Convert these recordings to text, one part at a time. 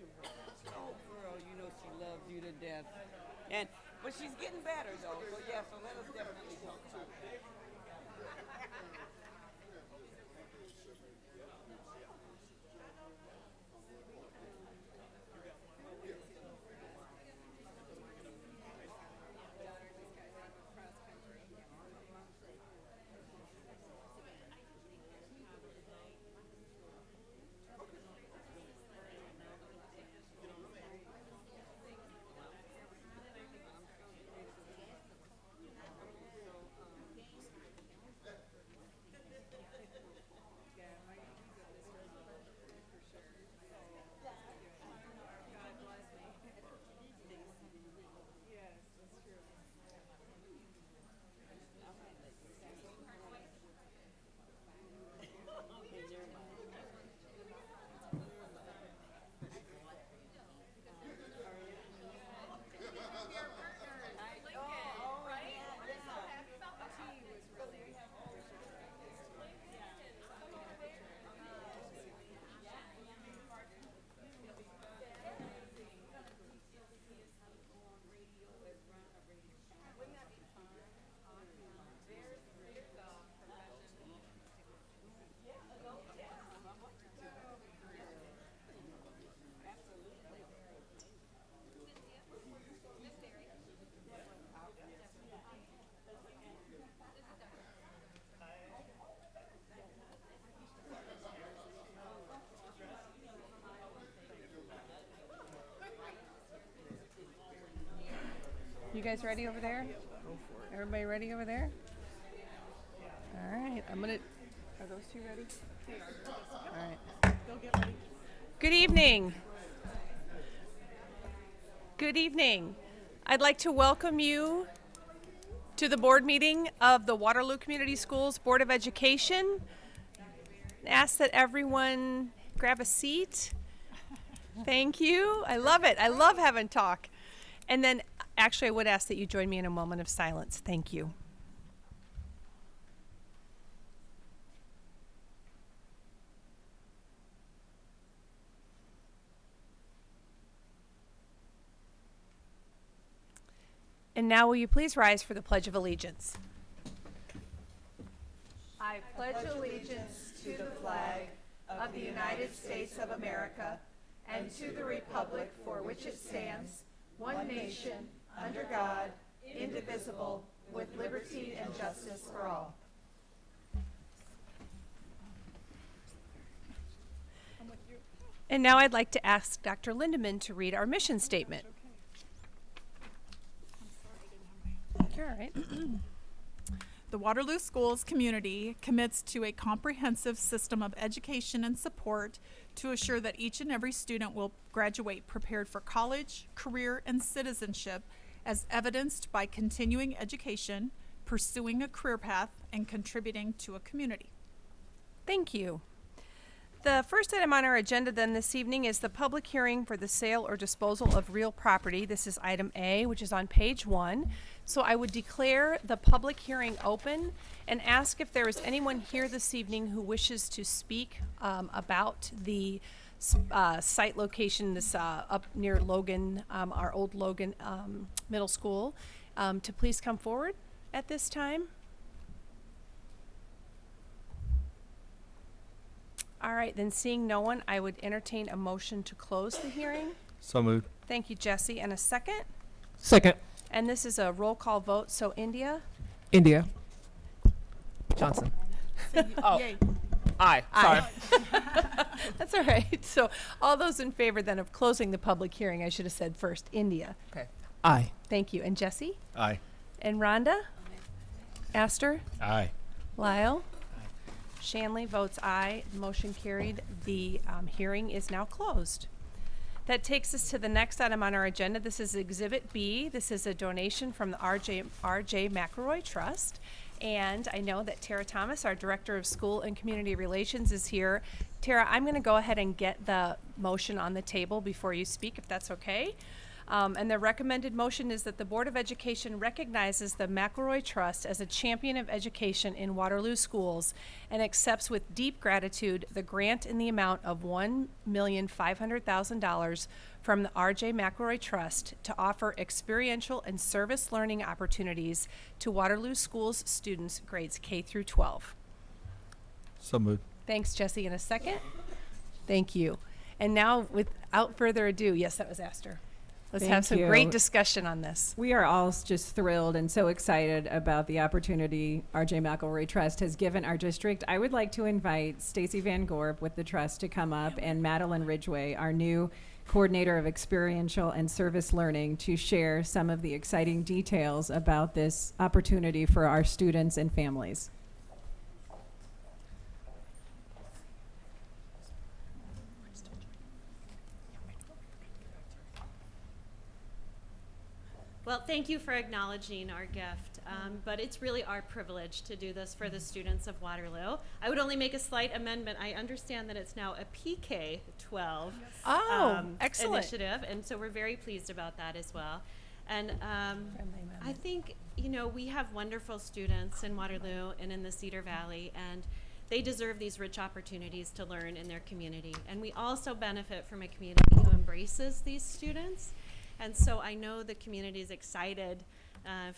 Oh, girl, you know she loves you to death. And but she's getting better though. So yeah, so let us definitely talk about that. You guys ready over there? Everybody ready over there? All right, are those two ready? All right. Good evening. Good evening. I'd like to welcome you to the board meeting of the Waterloo Community Schools Board of Education. Ask that everyone grab a seat. Thank you. I love it. I love having talk. And then actually I would ask that you join me in a moment of silence. Thank you. And now will you please rise for the Pledge of Allegiance? I pledge allegiance to the flag of the United States of America and to the republic for which it stands, one nation, under God, indivisible, with liberty and justice for all. And now I'd like to ask Dr. Lindeman to read our mission statement. You're all right. The Waterloo Schools community commits to a comprehensive system of education and support to assure that each and every student will graduate prepared for college, career, and citizenship, as evidenced by continuing education, pursuing a career path, and contributing to a community. Thank you. The first item on our agenda then this evening is the public hearing for the sale or disposal of real property. This is item A, which is on page 1. So I would declare the public hearing open and ask if there is anyone here this evening who wishes to speak about the site location, this up near Logan, our old Logan Middle School, to please come forward at this time. All right, then seeing no one, I would entertain a motion to close the hearing. So moved. Thank you, Jesse. And a second? Second. And this is a roll call vote. So India? India. Johnson. Oh. Aye. Aye. Sorry. That's all right. So all those in favor then of closing the public hearing, I should have said first, India. Okay. Aye. Thank you. And Jesse? Aye. And Rhonda? Aster? Aye. Lyle? Shanley votes aye. Motion carried. The hearing is now closed. That takes us to the next item on our agenda. This is Exhibit B. This is a donation from the R.J. McElroy Trust. And I know that Tara Thomas, our Director of School and Community Relations, is here. Tara, I'm going to go ahead and get the motion on the table before you speak, if that's okay. And the recommended motion is that the Board of Education recognizes the McElroy Trust as a champion of education in Waterloo schools and accepts with deep gratitude the grant in the amount of $1,500,000 from the R.J. McElroy Trust to offer experiential and service learning opportunities to Waterloo schools students grades K through 12. So moved. Thanks, Jesse. In a second. Thank you. And now, without further ado, yes, that was Astor. Let's have Thank some you. great discussion on this. We are all just thrilled and so excited about the opportunity R.J. McElroy Trust has given our district. I would like to invite Stacy Van Gorp with the Trust to come up and Madeline Ridgway, our new coordinator of experiential and service learning, to share some of the exciting details about this opportunity for our students and families. Well, thank you for acknowledging our gift, but it's really our privilege to do this for the students of Waterloo. I would only make a slight amendment. I understand that it's now a PK-12 Excellent. initiative, and so we're very pleased about that as well. And Friendly amendment. I think, you know, we have wonderful students in Waterloo and in the Cedar Valley, and they deserve these rich opportunities to learn in their community. And we also benefit from a community who embraces these students. And so I know the community is excited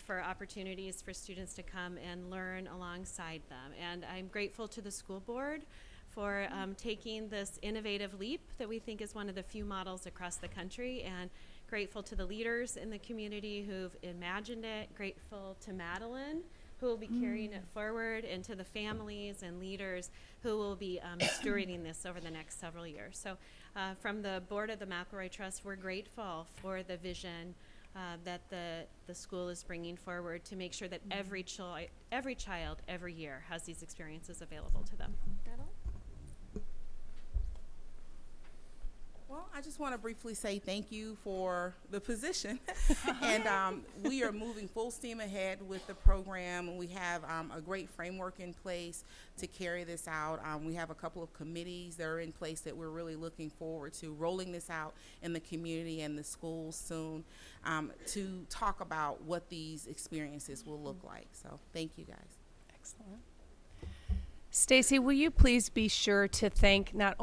for opportunities for students to come and learn alongside them. And I'm grateful to the school board for taking this innovative leap that we think is one of the few models across the country, and grateful to the leaders in the community who've imagined it, grateful to Madeline, who will be carrying it forward, and to the families and leaders who will be stewarding this over the next several years. So from the board of the McElroy Trust, we're grateful for the vision that the school is bringing forward to make sure that every child, every year has these experiences available to them. Well, I just want to briefly say thank you for the position. And we are moving full steam ahead with the program, and we have a great framework in place to carry this out. We have a couple of committees that are in place that we're really looking forward to rolling this out in the community and the schools soon, to talk about what these experiences will look like. So thank you, guys. Excellent. Stacy, will you please be sure to thank not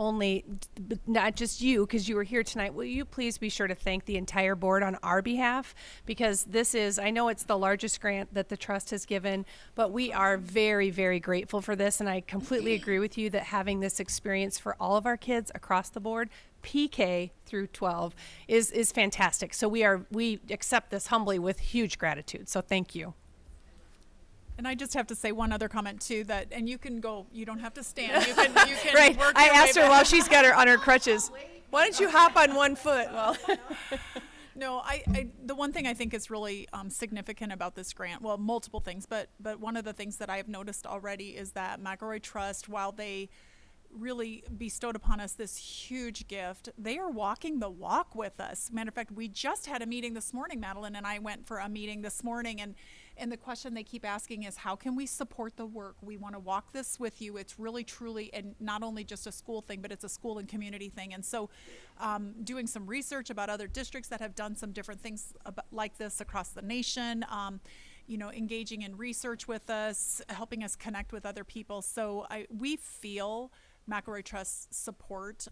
just you, because you were here tonight, will you please be sure to thank the entire board on our behalf? Because this is, I know it's the largest grant that the trust has given, but we are very, very grateful for this. And I completely agree with you that having this experience for all of our kids across the board, PK through 12, is fantastic. So we accept this humbly with huge gratitude. So thank you. And I just have to say one other comment too, that, and you can go, you don't have to stand. You can Right. work I your way asked her back. while she's got her on her crutches. Why don't you hop on one foot? Well, No, I the one thing I think is really significant about this grant, well, multiple things, but one of the things that I have noticed already is that McElroy Trust, while they really bestowed upon us this huge gift, they are walking the walk with us. Matter of fact, we just had a meeting this morning. Madeline and I went for a meeting this morning, and the question they keep asking is, how can we support the work? We want to walk this with you. It's really, truly, and not only just a school thing, but it's a school and community thing. And so doing some research about other districts that have done some different things like this across the nation, you know, engaging in research with us, helping us connect with other people. So we feel McElroy Trust's support.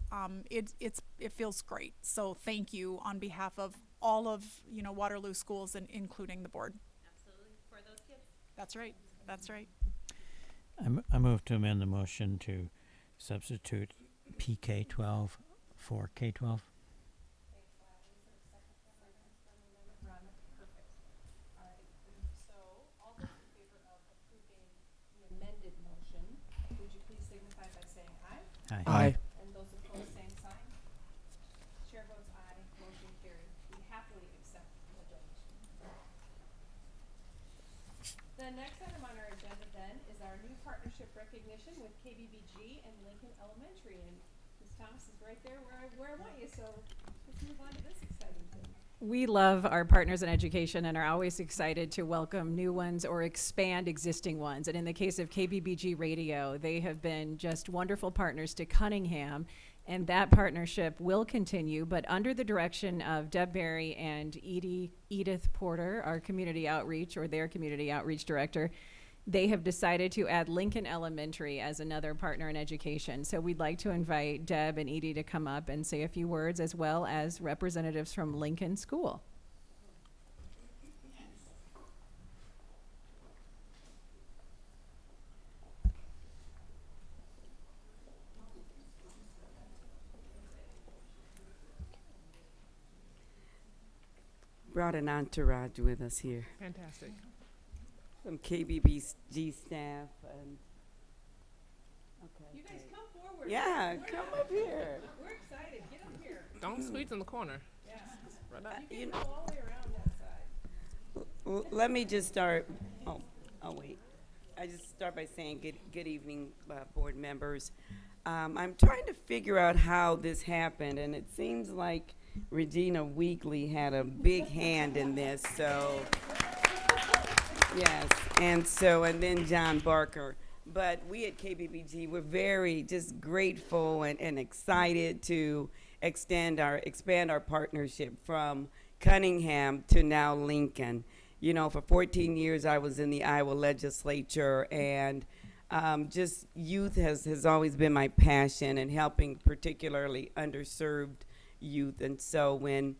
It feels great. So thank you on behalf of all of, you know, Waterloo schools, and including the board. Absolutely, for those kids. That's right. That's right. I move to amend the motion to substitute PK-12 for K-12. so all those in favor of approving the amended motion, would you please signify by saying aye? Aye. And those opposed, same sign. Chair votes aye, motion carried. We happily accept the donation. The next item on our agenda then is our new partnership recognition with KBBG and Lincoln Elementary. And Ms. Thomas is right there where I want you, so let's move on to this exciting thing. We love our partners in education and are always excited to welcome new ones or expand existing ones. And in the case of KBBG Radio, they have been just wonderful partners to Cunningham And that partnership will continue, but under the direction of Deb Berry and Edith Porter, our community outreach, or their community outreach director. They have decided to add Lincoln Elementary as another partner in education. So we'd like to invite Deb and Edie to come up and say a few words, as well as representatives from Lincoln School. Brought an entourage with us here. Fantastic. Some KBBG staff and. Okay. You guys come forward. Yeah, come up here. We're excited. Get up here. Don't squeeze in the corner. You know, all the way around that side. Let me just start. Oh, wait. I just start by saying good evening, board members. I'm trying to figure out how this happened, and it seems like Regina Weekly had a big hand in this. So, yes, and then John Barker. But we at KBBG, we're very just grateful and excited to expand our partnership from Cunningham to now Lincoln. You know, for 14 years I was in the Iowa legislature, and just youth has always been my passion, and helping particularly underserved youth. And so when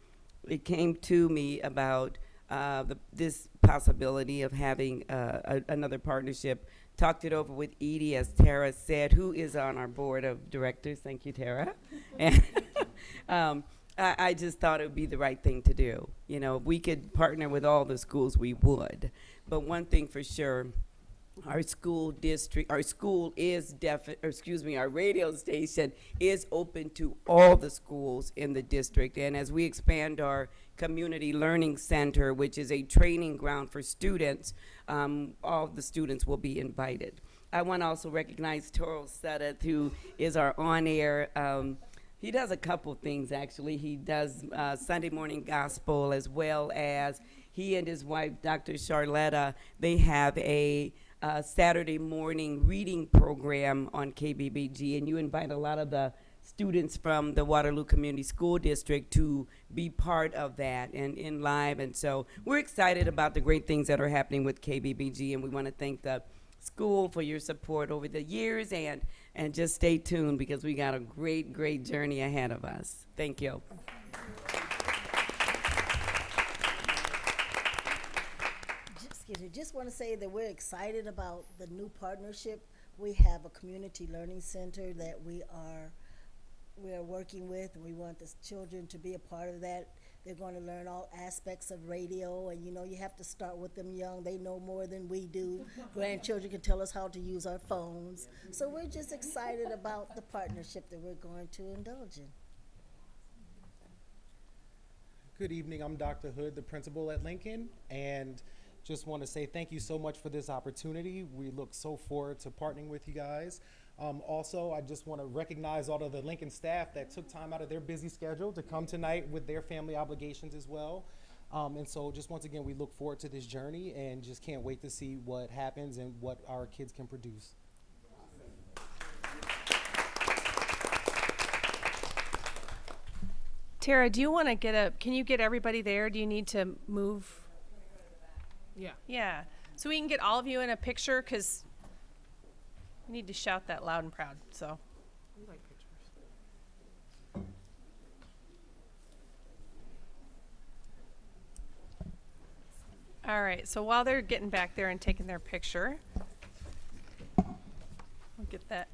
it came to me about this possibility of having another partnership, talked it over with Edie, as Tara said, who is on our board of directors. Thank you, Tara. And I just thought it would be the right thing to do. You know, if we could partner with all the schools, we would. But one thing for sure, our radio station is open to all the schools in the district. And as we expand our community learning center, which is a training ground for students, all the students will be invited. I want to also recognize Toro Sudeth, who is our on-air. He does a couple things, actually. He does Sunday morning gospel, as well as he and his wife, Dr. Charletta, they have a Saturday morning reading program on KBBG, and you invite a lot of the students from the Waterloo Community School District to be part of that and in live. And so we're excited about the great things that are happening with KBBG, and we want to thank the school for your support over the years, and just stay tuned, because we got a great journey ahead of us. Thank you. Just want to say that we're excited about the new partnership. We have a community learning center that we are working with, and we want the children to be a part of that. They're going to learn all aspects of radio, and you know, you have to start with them young. They know more than we do. Grandchildren can tell us how to use our phones. So we're just excited about the partnership that we're going to indulge in. Good evening, I'm Dr. Hood, the principal at Lincoln, and just want to say thank you so much for this opportunity. We look so forward to partnering with you guys. Also, I just want to recognize all of the Lincoln staff that took time out of their busy schedule to come tonight with their family obligations as well. And so just once again, we look forward to this journey and just can't wait to see what happens and what our kids can produce. Tara, do you want to can you get everybody there? Do you need to move? Yeah. Yeah. So we can get all of you in a picture, because we need to shout that loud and proud. So. We like pictures. All right. So while they're getting back there and taking their picture, we'll get that.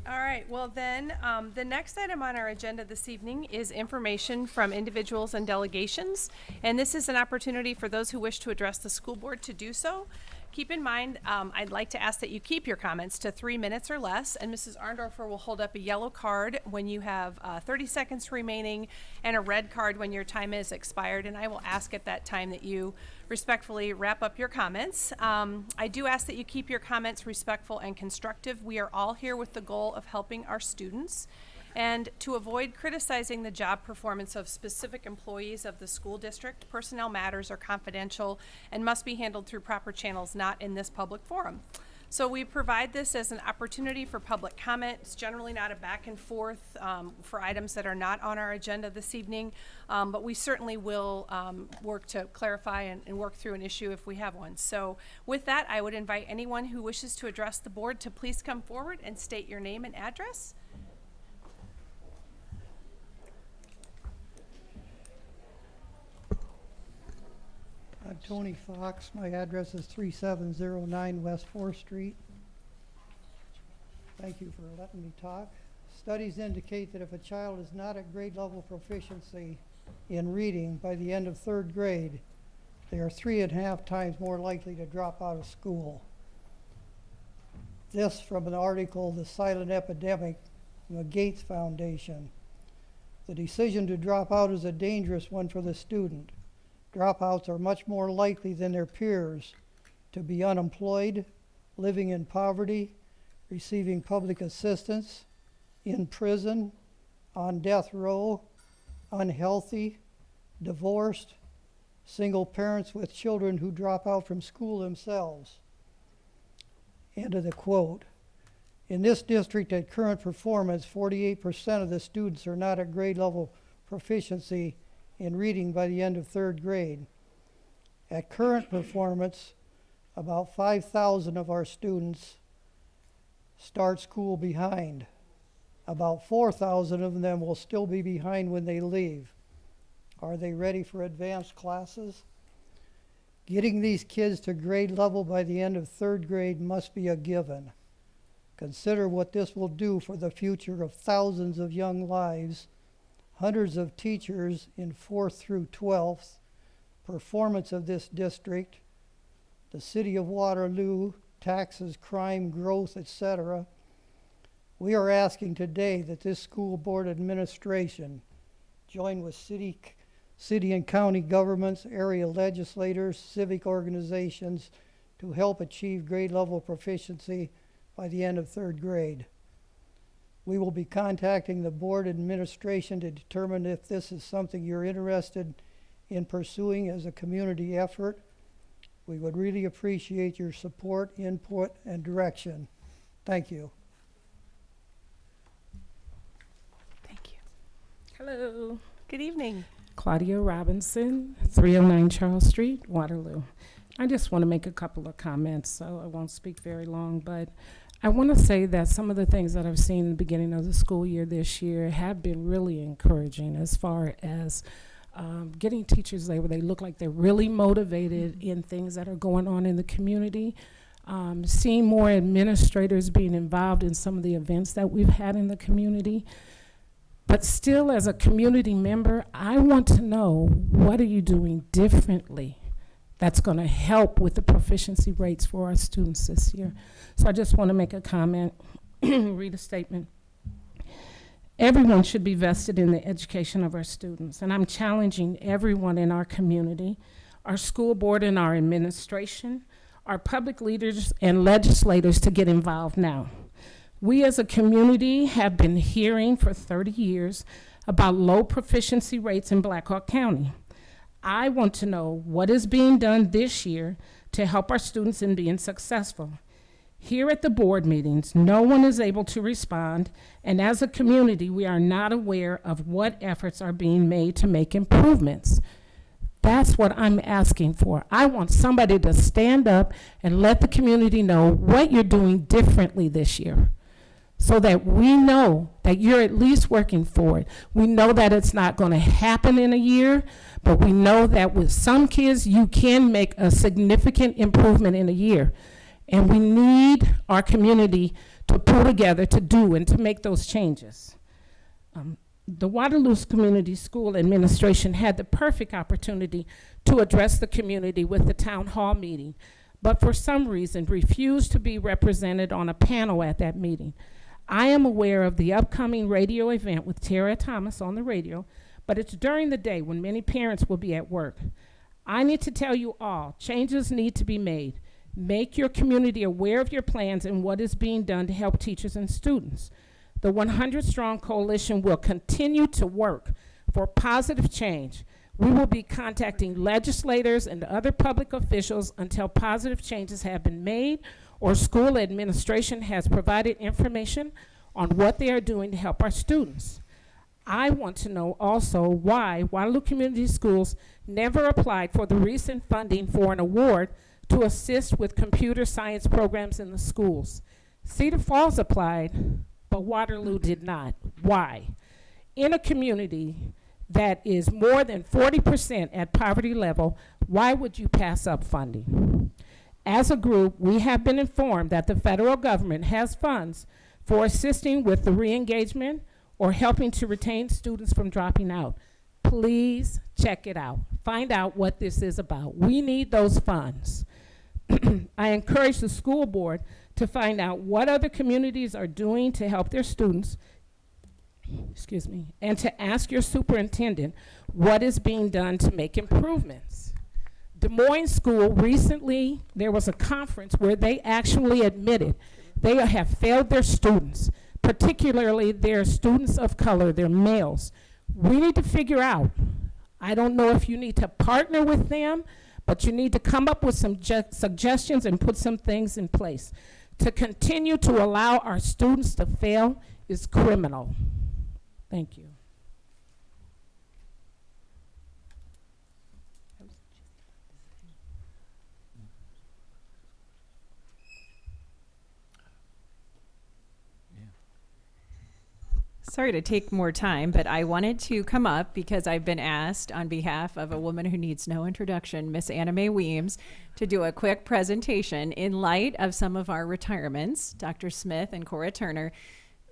All right, well then, the next item on our agenda this evening is information from individuals and delegations. And this is an opportunity for those who wish to address the school board to do so. Keep in mind, I'd like to ask that you keep your comments to 3 minutes or less, and Mrs. Arndorfer will hold up a yellow card when you have 30 seconds remaining, and a red card when your time is expired, and I will ask at that time that you respectfully wrap up your comments. I do ask that you keep your comments respectful and constructive. We are all here with the goal of helping our students. And to avoid criticizing the job performance of specific employees of the school district, personnel matters are confidential and must be handled through proper channels, not in this public forum. So we provide this as an opportunity for public comment. It's generally not a back and forth for items that are not on our agenda this evening, but we certainly will work to clarify and work through an issue if we have one. So with that, I would invite anyone who wishes to address the board to please come forward and state your name and address. I'm Tony Fox. My address is 3709 West 4th Street. Thank you for letting me talk. Studies indicate that if a child is not at grade level proficiency in reading by the end of 3rd grade, they are 3.5 times more likely to drop out of school. This from an article, The Silent Epidemic, from the Gates Foundation. The decision to drop out is a dangerous one for the student. Dropouts are much more likely than their peers to be unemployed, living in poverty, receiving public assistance, in prison, on death row, unhealthy, divorced, single parents with children who drop out from school themselves. End of the quote. In this district at current performance, 48% of the students are not at grade level proficiency in reading by the end of 3rd grade. At current performance, about 5,000 of our students start school behind. About 4,000 of them will still be behind when they leave. Are they ready for advanced classes? Getting these kids to grade level by the end of 3rd grade must be a given. Consider what this will do for the future of thousands of young lives, hundreds of teachers in 4th through 12th, performance of this district, the city of Waterloo, taxes, crime, growth, etc. We are asking today that this school board administration join with city and county governments, area legislators, civic organizations to help achieve grade level proficiency by the end of 3rd grade. We will be contacting the board administration to determine if this is something you're interested in pursuing as a community effort. We would really appreciate your support, input, and direction. Thank you. Thank you. Hello. Good evening. Claudia Robinson, 309 Charles Street, Waterloo. I just want to make a couple of comments, so I won't speak very long, but I want to say that some of the things that I've seen in the beginning of the school year this year have been really encouraging as far as getting teachers there where they look like they're really motivated in things that are going on in the community. Seeing more administrators being involved in some of the events that we've had in the community. But still, as a community member, I want to know, what are you doing differently that's going to help with the proficiency rates for our students this year? So I just want to make a comment, read a statement. Everyone should be vested in the education of our students, and I'm challenging everyone in our community, our school board and our administration, our public leaders and legislators to get involved now. We as a community have been hearing for 30 years about low proficiency rates in Black Hawk County. I want to know what is being done this year to help our students in being successful. Here at the board meetings, no one is able to respond, and as a community, we are not aware of what efforts are being made to make improvements. That's what I'm asking for. I want somebody to stand up and let the community know what you're doing differently this year, so that we know that you're at least working for it. We know that it's not going to happen in a year, but we know that with some kids, you can make a significant improvement in a year. And we need our community to pull together to do and to make those changes. The Waterloo Community School Administration had the perfect opportunity to address the community with the town hall meeting, but for some reason refused to be represented on a panel at that meeting. I am aware of the upcoming radio event with Tara Thomas on the radio, but it's during the day when many parents will be at work. I need to tell you all, changes need to be made. Make your community aware of your plans and what is being done to help teachers and students. The 100 Strong Coalition will continue to work for positive change. We will be contacting legislators and other public officials until positive changes have been made or school administration has provided information on what they are doing to help our students. I want to know also why Waterloo Community Schools never applied for the recent funding for an award to assist with computer science programs in the schools. Cedar Falls applied, but Waterloo did not. Why? In a community that is more than 40% at poverty level, why would you pass up funding? As a group, we have been informed that the federal government has funds for assisting with the re-engagement or helping to retain students from dropping out. Please check it out. Find out what this is about. We need those funds. I encourage the school board to find out what other communities are doing to help their students, and to ask your superintendent what is being done to make improvements. Des Moines School recently, there was a conference where they actually admitted they have failed their students, particularly their students of color, their males. We need to figure out, I don't know if you need to partner with them, but you need to come up with some suggestions and put some things in place. To continue to allow our students to fail is criminal. Thank you. Sorry to take more time, but I wanted to come up because I've been asked on behalf of a woman who needs no introduction, Miss Anna Mae Weems, to do a quick presentation in light of some of our retirements. Dr. Smith and Cora Turner,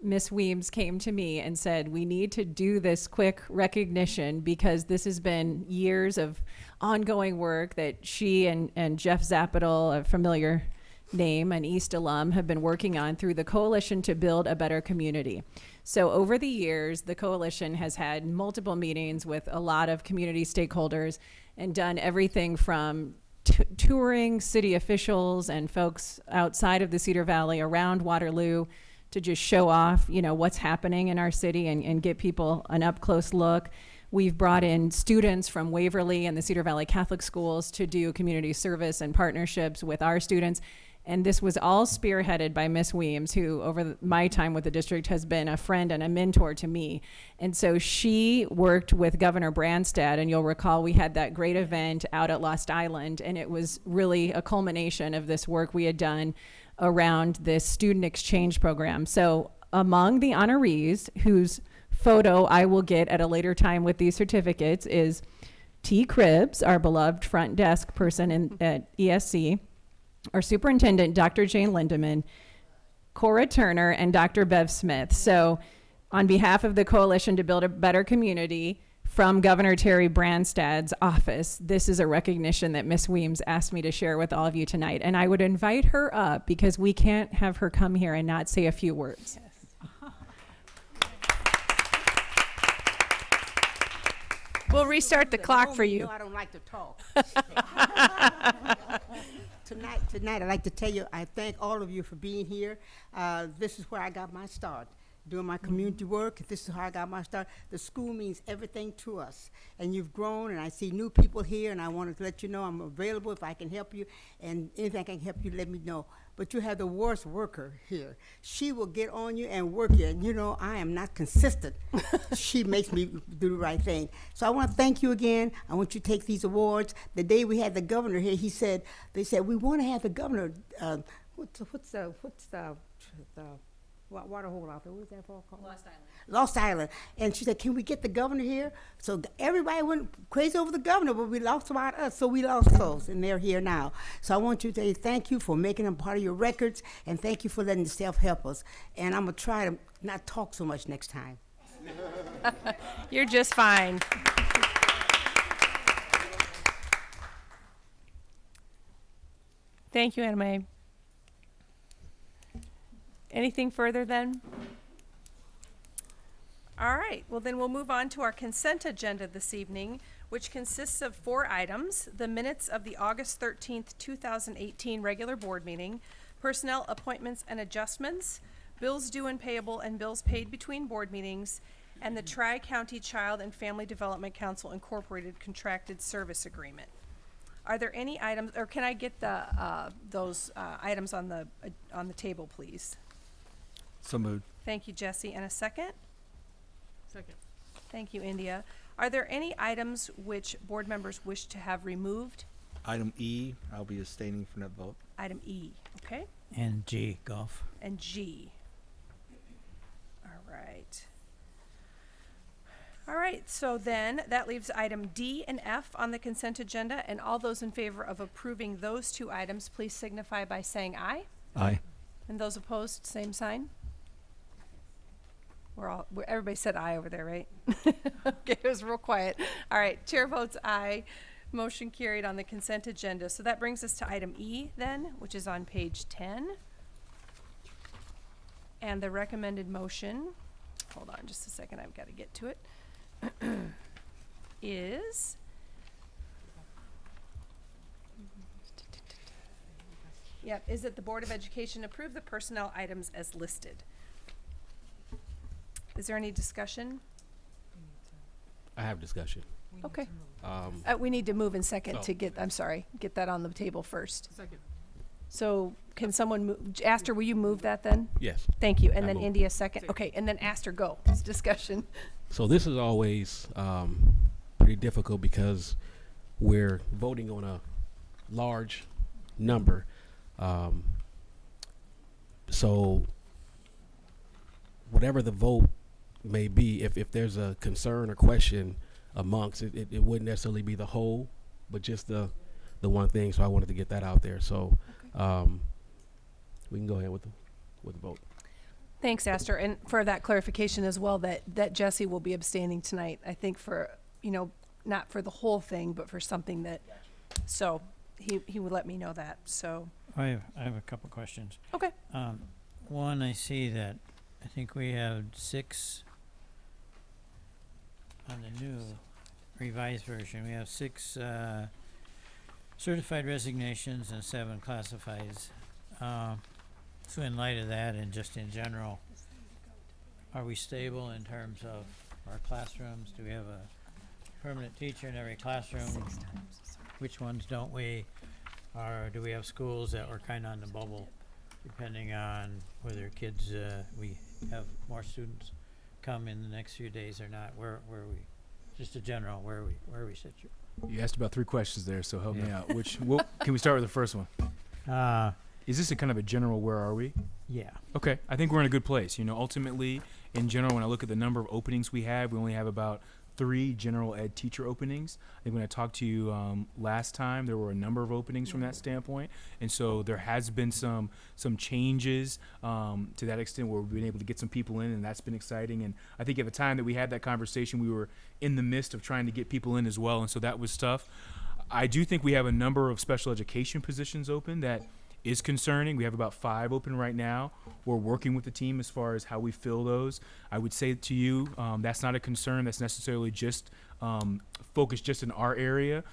Miss Weems came to me and said, we need to do this quick recognition because this has been years of ongoing work that she and Jeff Zapital, a familiar name, an East alum, have been working on through the Coalition to Build a Better Community. So over the years, the coalition has had multiple meetings with a lot of community stakeholders and done everything from touring city officials and folks outside of the Cedar Valley around Waterloo to just show off, what's happening in our city and get people an up-close look. We've brought in students from Waverly and the Cedar Valley Catholic schools to do community service and partnerships with our students. And this was all spearheaded by Miss Weems, who over my time with the district has been a friend and a mentor to me. And so she worked with Governor Branstad, and you'll recall we had that great event out at Lost Island, and it was really a culmination of this work we had done around this student exchange program. So among the honorees, whose photo I will get at a later time with these certificates, is T. Cribbs, our beloved front desk person at ESC, our superintendent, Dr. Jane Lindeman, Cora Turner, and Dr. Bev Smith. So on behalf of the Coalition to Build a Better Community from Governor Terry Branstad's office, this is a recognition that Ms. Weems asked me to share with all of you tonight. And I would invite her up because we can't have her come here and not say a few words. Yes. We'll restart the clock for you. I don't like to talk. Tonight, I'd like to tell you, I thank all of you for being here. This is where I got my start. Doing my community work, this is how I got my start. The school means everything to us. And you've grown, and I see new people here, and I wanted to let you know I'm available if I can help you. And anything I can help you, let me know. But you have the worst worker here. She will get on you and work you. And I am not consistent. She makes me do the right thing. So I want to thank you again. I want you to take these awards. The day we had the governor here, they said, we want to have the governor, what's the water hole out there? What was that for called? Lost Island. Lost Island. And she said, can we get the governor here? So everybody went crazy over the governor, but we lost about us, so we lost those, and they're here now. So I want you to say thank you for making them part of your records, and thank you for letting the staff help us. And I'm going to try to not talk so much next time. You're just fine. Thank you, Anna Mae. Anything further then? All right, well then we'll move on to our consent agenda this evening, which consists of 4 items: the minutes of the August 13th, 2018 regular board meeting, personnel appointments and adjustments, bills due and payable and bills paid between board meetings, and the Tri-County Child and Family Development Council Incorporated contracted service agreement. Are there any items, or can I get those items on the table, please? So moved. Thank you, Jesse. And a second? Second. Thank you, India. Are there any items which board members wish to have removed? Item E, I'll be abstaining from that vote. Item E, okay? And G, golf. And G. All right. All right, so then that leaves item D and F on the consent agenda, and all those in favor of approving those two items, please signify by saying aye. Aye. And those opposed, same sign. Everybody said aye over there, right? Okay, it was real quiet. All right, chair votes aye. Motion carried on the consent agenda. So that brings us to item E then, which is on page 10. And the recommended motion, hold on just a second, I've got to get to it, is is that the Board of Education approve the personnel items as listed. Is there any discussion? I have discussion. Okay. Um, We need to move in second Oh. to get that on the table first. Second. So can someone move, Aster, will you move that then? yes. Thank you. And I then move. India second. Okay, and then Aster, go. It's discussion. So this is always pretty difficult because we're voting on a large number. So whatever the vote may be, if there's a concern or question amongst it, it wouldn't necessarily be the whole, but just the one thing. So I wanted to get that out there. So we can go ahead with the vote. Thanks, Aster. And for that clarification as well, that Jesse will be abstaining tonight, I think for, not for the whole thing, but for something that, so he would let me know that, so. I have a couple questions. Okay. One, I see that I think we have 6 on the new revised version. We have 6 certified resignations and 7 classifieds. So in light of that and just in general, are we stable in terms of our classrooms? Do we have a permanent teacher in every classroom? Which ones don't we? Or do we have schools that were kind of on the bubble, depending on whether kids, we have more students come in the next few days or not? Where are we? Just a general, where are we situated? You asked about 3 questions there, so help me Yeah. out. Can we start with the first one? Is this a kind of a general where are we? Yeah. Okay, I think we're in a good place. Ultimately, in general, when I look at the number of openings we have, we only have about 3 general ed teacher openings. I think when I talked to you last time, there were a number of openings from that standpoint, and so there has been some changes to that extent where we've been able to get some people in, and that's been exciting. And I think at the time that we had that conversation, we were in the midst of trying to get people in as well, and so that was tough. I do think we have a number of special education positions open that is concerning. We have about 5 open right now. We're working with the team as far as how we fill those. I would say to you, that's not a concern that's necessarily just focused just in our area.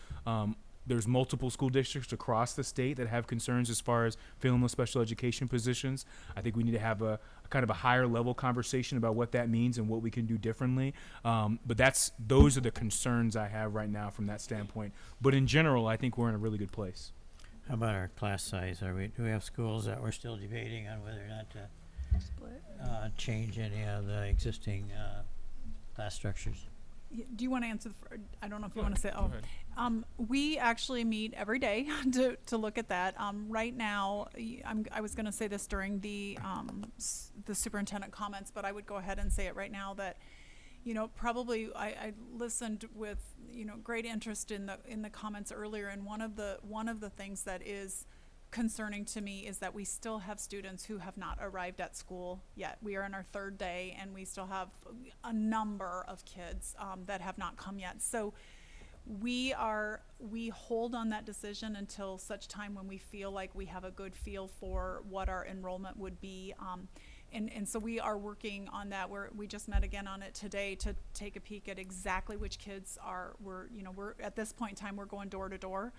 There's multiple school districts across the state that have concerns as far as filling those special education positions. I think we need to have a kind of a higher level conversation about what that means and what we can do differently. But those are the concerns I have right now from that standpoint. But in general, I think we're in a really good place. How about our class size? Do we have schools that we're still debating on whether or not to change any of the existing class structures? Do you want to answer? I don't know if you want to say. We actually meet every day to look at that. Right now, I was going to say this during the superintendent comments, but I would go ahead and say it right now that, probably I listened with great interest in the comments earlier, and one of the things that is concerning to me is that we still have students who have not arrived at school yet. We are in our 3rd day, and we still have a number of kids that have not come yet. So we hold on that decision until such time when we feel like we have a good feel for what our enrollment would be. And so we are working on that. We just met again on it today to take a peek at exactly which kids we're at this point in time, we're going door to door,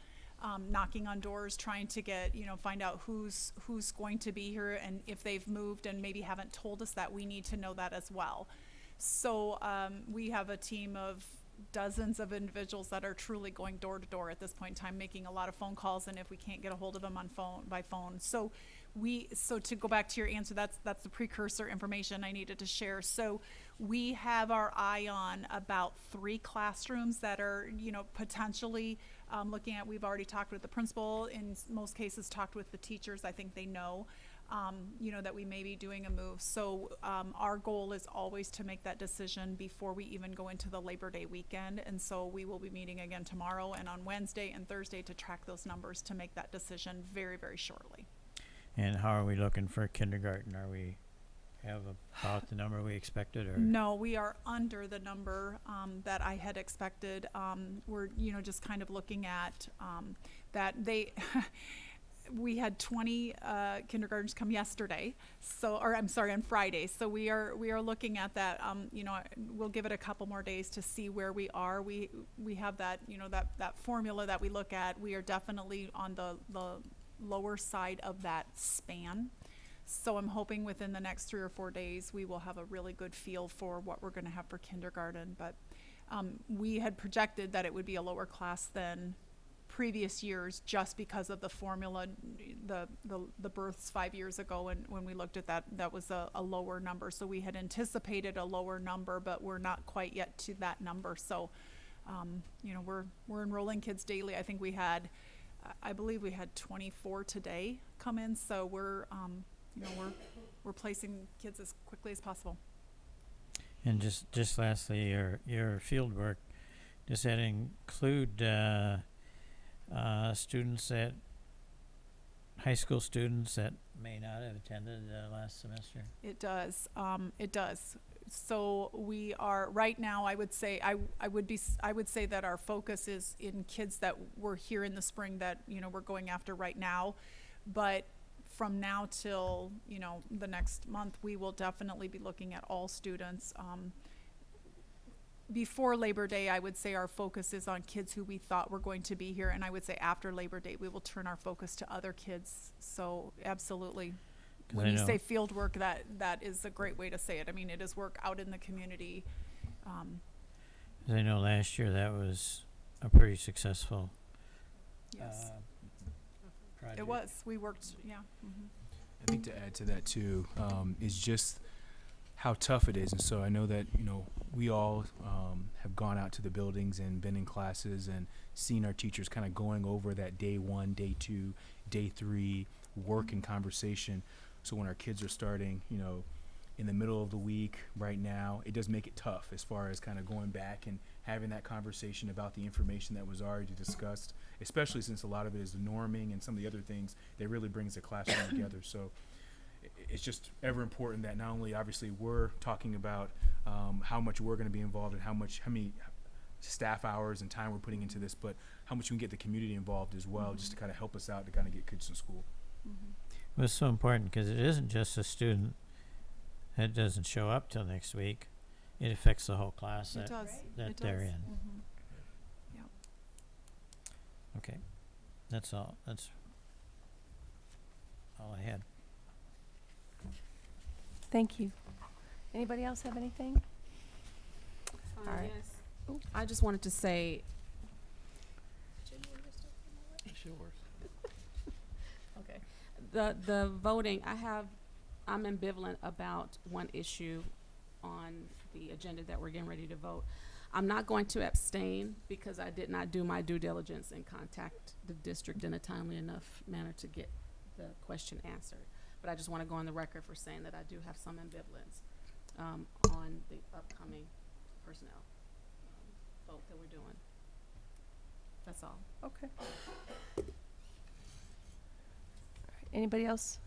knocking on doors, trying to get, find out who's going to be here, and if they've moved and maybe haven't told us that, we need to know that as well. So we have a team of dozens of individuals that are truly going door to door at this point in time, making a lot of phone calls, and if we can't get a hold of them on by phone. So to go back to your answer, that's the precursor information I needed to share. So we have our eye on about 3 classrooms that are, potentially looking at. We've already talked with the principal, in most cases talked with the teachers. I think they know, that we may be doing a move. So our goal is always to make that decision before we even go into the Labor Day weekend. And so we will be meeting again tomorrow and on Wednesday and Thursday to track those numbers to make that decision very, very shortly. And how are we looking for kindergarten? Are we have about the number we expected, or? No, we are under the number that I had expected. We're, just kind of looking at that they, we had 20 kindergartens come yesterday, on Friday. So we are looking at that. We'll give it a couple more days to see where we are. We have that, that formula that we look at. We are definitely on the lower side of that span. So I'm hoping within the next 3 or 4 days we will have a really good feel for what we're going to have for kindergarten. But we had projected that it would be a lower class than previous years just because of the formula, the births 5 years ago, and when we looked at that was a lower number. So we had anticipated a lower number, but we're not quite yet to that number. So we're enrolling kids daily. I think I believe we had 24 today come in. So we're placing kids as quickly as possible. And just lastly, your field work, does that include students high school students that may not have attended last semester? It does. It does. So we are right now. I would say I would say that our focus is in kids that were here in the spring that we're going after right now, but from now till the next month, we will definitely be looking at all students. Before Labor Day, I would say our focus is on kids who we thought were going to be here, and I would say after Labor Day, we will turn our focus to other kids. So absolutely. When you say field work, that is a great way to say it. I mean, it is work out in the community. 'Cause I know last year that was a pretty successful Yes. project. It was. We worked, yeah. Mm-hmm. I think to add to that too is just how tough it is. And so I know that we all have gone out to the buildings and been in classes and seen our teachers kind of going over that day 1, day 2, day 3 work and conversation. So when our kids are starting in the middle of the week right now, it does make it tough as far as kind of going back and having that conversation about the information that was already discussed, especially since a lot of it is the norming and some of the other things that really brings the classroom together. So it's just ever important that not only obviously we're talking about how much we're going to be involved and how many staff hours and time we're putting into this, but how much we can get the community involved as well, just to kind of help us out to kind of get kids to school. Mm-hmm. Well, it's so important because it isn't just a student that doesn't show up till next week. It affects the whole class It does. that It they're does. in. Mm-hmm. Yeah. Okay, that's all. That's all I had. Thank you. Anybody else have anything? All right. Yes. I just wanted to say. Okay. The voting, I'm ambivalent about one issue on the agenda that we're getting ready to vote. I'm not going to abstain because I did not do my due diligence and contact the district in a timely enough manner to get the question answered. But I just want to go on the record for saying that I do have some ambivalence on the upcoming personnel vote that we're doing. That's all. Okay. Anybody else?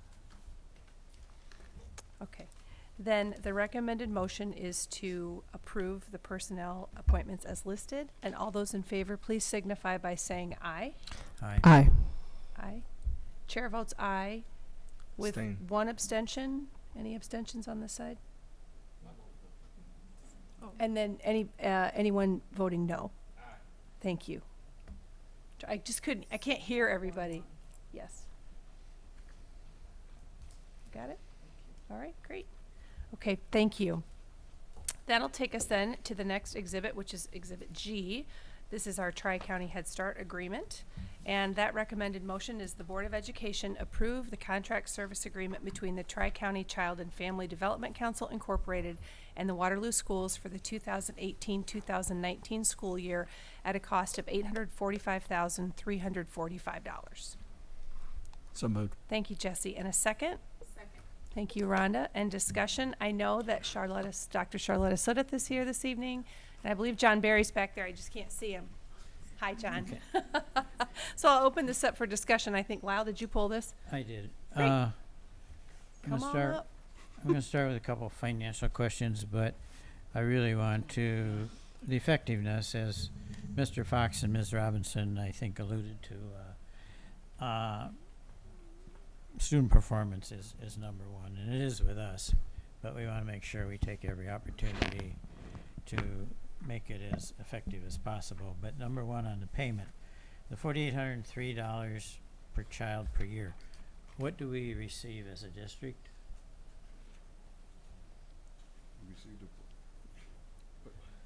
Okay. Then the recommended motion is to approve the personnel appointments as listed. And all those in favor, please signify by saying aye. Aye. Aye. Aye. Chair votes aye with Abstain. 1 abstention. Any abstentions on this side? Oh. And then anyone voting no? Thank you. I can't hear everybody. Yes. Got it? All right, great. Okay, thank you. That'll take us then to the next exhibit, which is Exhibit G. This is our Tri-County Head Start Agreement. And that recommended motion is the Board of Education approve the contract service agreement between the Tri-County Child and Family Development Council Incorporated and the Waterloo Schools for the 2018-2019 school year at a cost of $845,345. So moved. Thank you, Jesse. And a second? Thank you, Rhonda. And discussion, I know that Dr. Charlotta Sudeth is here this evening, and I believe John Barry's back there. I just can't see him. Hi, John. So I'll open this up for discussion. I think, Lyle, did you pull this? I did. Great. I'm Come gonna on start. up. I'm going to start with a couple of financial questions, but I really want to the effectiveness, as Mr. Fox and Ms. Robinson, I think, alluded to. Student performance is number one, and it is with us, but we want to make sure we take every opportunity to make it as effective as possible. But number one on the payment, the $4,803 per child per year, what do we receive as a district?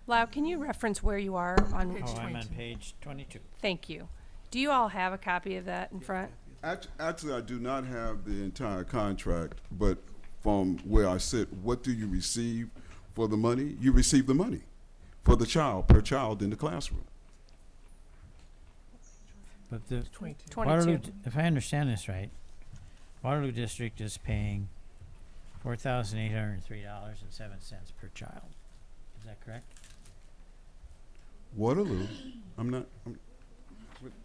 Lyle, can you reference where you are on? I'm on page 22. Thank you. Do you all have a copy of that in front? Actually, I do not have the entire contract, but from where I sit, what do you receive for the money? You receive the money for the child, per child in the classroom. But the 22. Waterloo, if I understand this right, Waterloo District is paying $4,803.07 per child. Is that correct? Waterloo,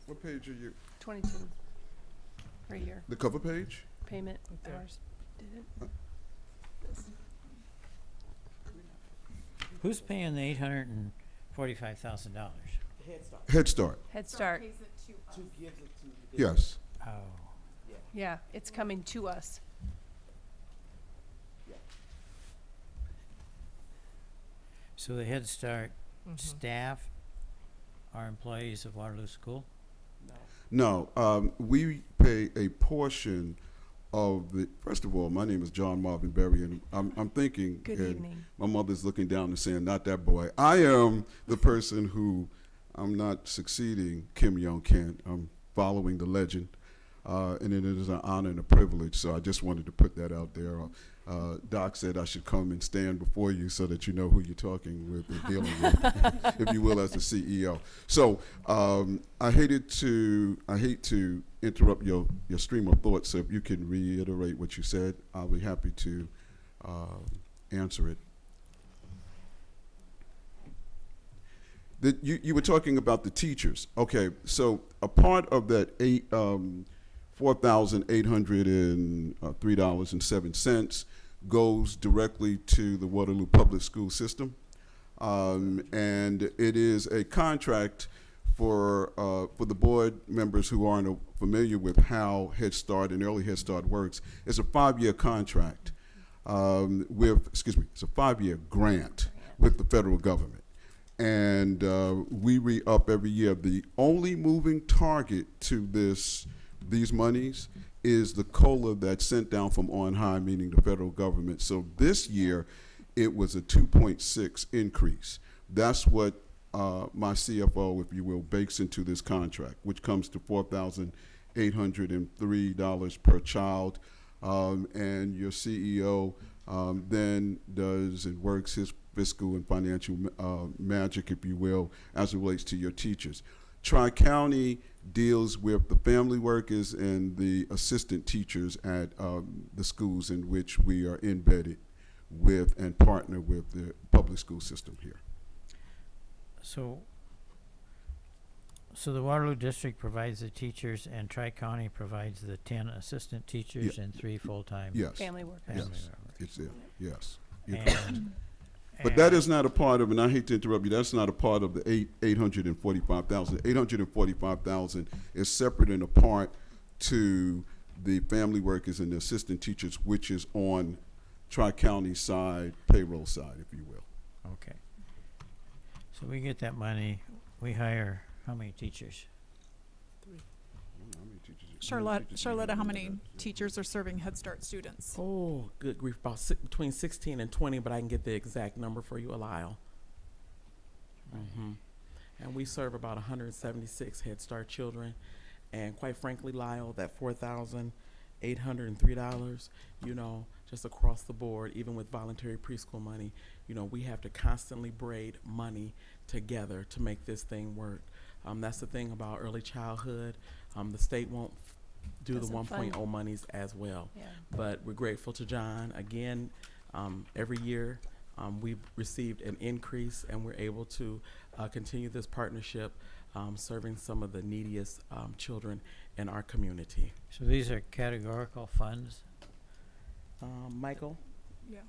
what page are you? 22. Right here. The cover page? Payment hours. Did it? Who's paying the $845,000? Head Start. Head Start. Yes. Oh. Yeah, it's coming to us. So the Head Start staff are employees of Waterloo School? No, we pay a portion of the. First of all, my name is John Marvin Berry, and I'm thinking. Good and evening. My mother's looking down and saying, "Not that boy." I am the person who, I'm not succeeding Kim Young Kent. I'm following the legend, and it is an honor and a privilege. So I just wanted to put that out there. Doc said I should come and stand before you so that you know who you're talking with and dealing with, if you will, as the CEO. So I hate to interrupt your stream of thoughts. So if you can reiterate what you said, I'll be happy to answer it. You were talking about the teachers. Okay, so a part of that $4,803.07 goes directly to the Waterloo Public School System, and it is a contract for the board members who aren't familiar with how Head Start and Early Head Start works. It's a 5-year contract it's a 5-year grant with the federal government, and we re-up every year. The only moving target to these monies is the COLA that's sent down from on high, meaning the federal government. So this year, it was a 2.6 increase. That's what my CFO, if you will, bakes into this contract, which comes to $4,803 per child. And your CEO then does and works his fiscal and financial magic, if you will, as it relates to your teachers. Tri-County deals with the family workers and the assistant teachers at the schools in which we are embedded with and partner with the public school system here. So the Waterloo District provides the teachers, and Tri-County provides the 10 assistant teachers and 3 full-time family workers. Yes, it's there. Yes. And, but that is not a part of, and I hate to interrupt you, that's not a part of the $845,000. $845,000 is separate and apart to the family workers and the assistant teachers, which is on Tri-County side, payroll side, if you will. okay. So we get that money, we hire how many teachers? 3. I don't know how many teachers you Charlotta, how many teachers are serving Head Start students? Oh, good grief, about between 16 and 20, but I can get the exact number for you, Lyle. And we serve about 176 Head Start children. And quite frankly, Lyle, that $4,803, you know, just across the board, even with voluntary preschool money, you know, we have to constantly braid money together to make this thing work. That's the thing about early childhood. The state won't do the Doesn't fund. 1.0 monies as well. Yeah. But we're grateful to John. Again, every year we've received an increase, and we're able to continue this partnership, serving some of the neediest children in our community. So these are categorical funds? Michael? Yeah.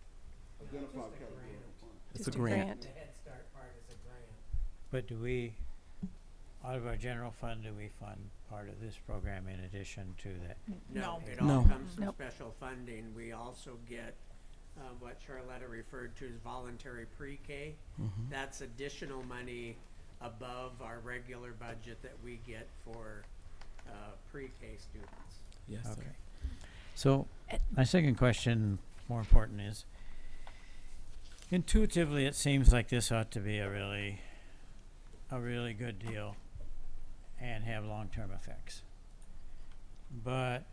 It's Just a grant. grant. But do we, out of our general fund, do we fund part of this program in addition to that? No. It all No. comes from Nope. special funding. We also get what Charlotta referred to as voluntary pre-K. That's additional money above our regular budget that we get for pre-K students. Yes, sir. Okay. So my second question, more important, is intuitively it seems like this ought to be a really good deal and have long-term effects. But,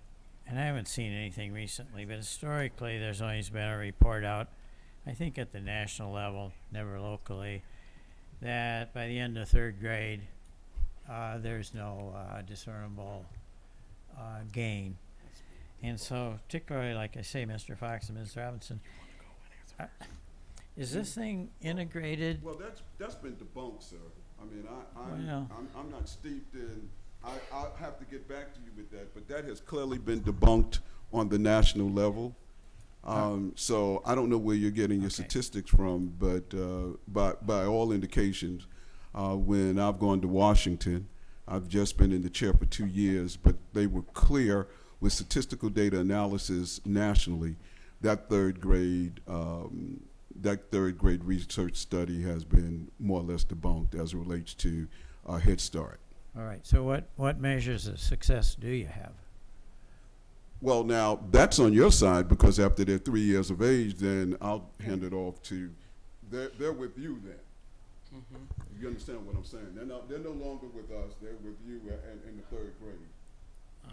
and I haven't seen anything recently, but historically there's always been a report out, I think at the national level, never locally, that by the end of third grade, there's no discernible gain. And so, particularly, like I say, Mr. Fox and Ms. Robinson, is this thing integrated? Well, that's been debunked, sir. I mean, Well. I'm not steeped in. I'll have to get back to you with that, but that has clearly been debunked on the national level. So I don't know where you're getting your statistics from, but by all indications, when I've gone to Washington, I've just been in the chair for 2 years, but they were clear with statistical data analysis nationally that third grade research study has been more or less debunked as it relates to Head Start. All right, so what measures of success do you have? Well, now that's on your side, because after they're 3 years of age, then I'll hand it off to. They're with you then. You understand what I'm saying? They're no longer with us. They're with you in the third grade.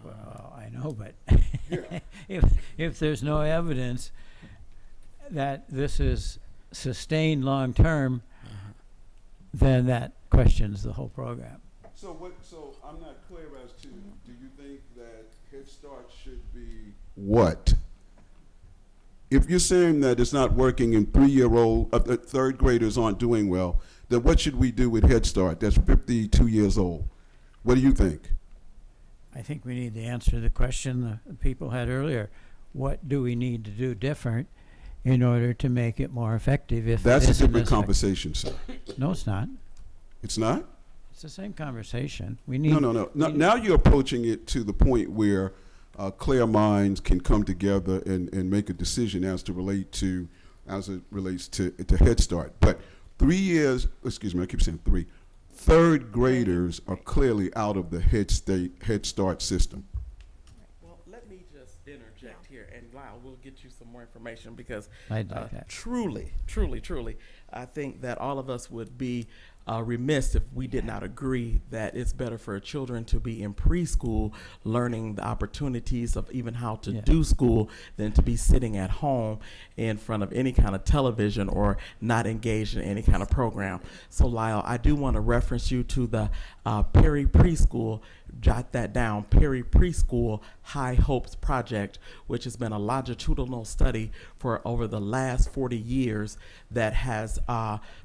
Well, I know, but Yeah. if there's no evidence that this is sustained long-term, then that questions the whole program. So I'm not clear as to, do you think that Head Start should be what? If you're saying that it's not working and third graders aren't doing well, then what should we do with Head Start that's 52 years old? What do you think? I think we need to answer the question the people had earlier. What do we need to do different in order to make it more effective? If That's it a isn't different this way? conversation, sir. No, it's not. It's not? It's the same conversation. We need. No. Now you're approaching it to the point where clear minds can come together and make a decision as it relates to Head Start. But 3 years, excuse me, I keep saying three. Third graders are clearly out of the Head Start system. Well, let me just interject here, and Lyle, we'll get you some more information, because I'd like that. truly, I think that all of us would be remiss if we did not agree that it's better for children to be in preschool learning the opportunities of even how to do school than to be sitting at home in front of any kind of television or not engaged in any kind of program. So Lyle, I do want to reference you to the Perry Preschool, jot that down, Perry Preschool High Hopes Project, which has been a longitudinal study for over the last 40 years that has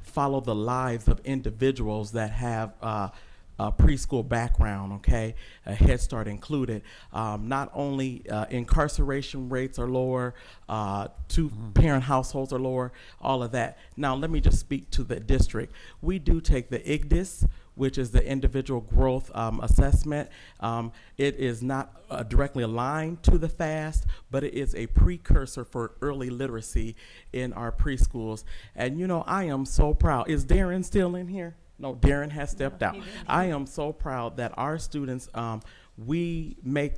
followed the lives of individuals that have a preschool background, okay, a Head Start included. Not only incarceration rates are lower, two-parent households are lower, all of that. Now, let me just speak to the district. We do take the IGDIS, which is the individual growth assessment. It is not directly aligned to the FAST, but it is a precursor for early literacy in our preschools. And you know, I am so proud. Is Darren still in here? No, Darren has stepped out. I am so proud that our students, we make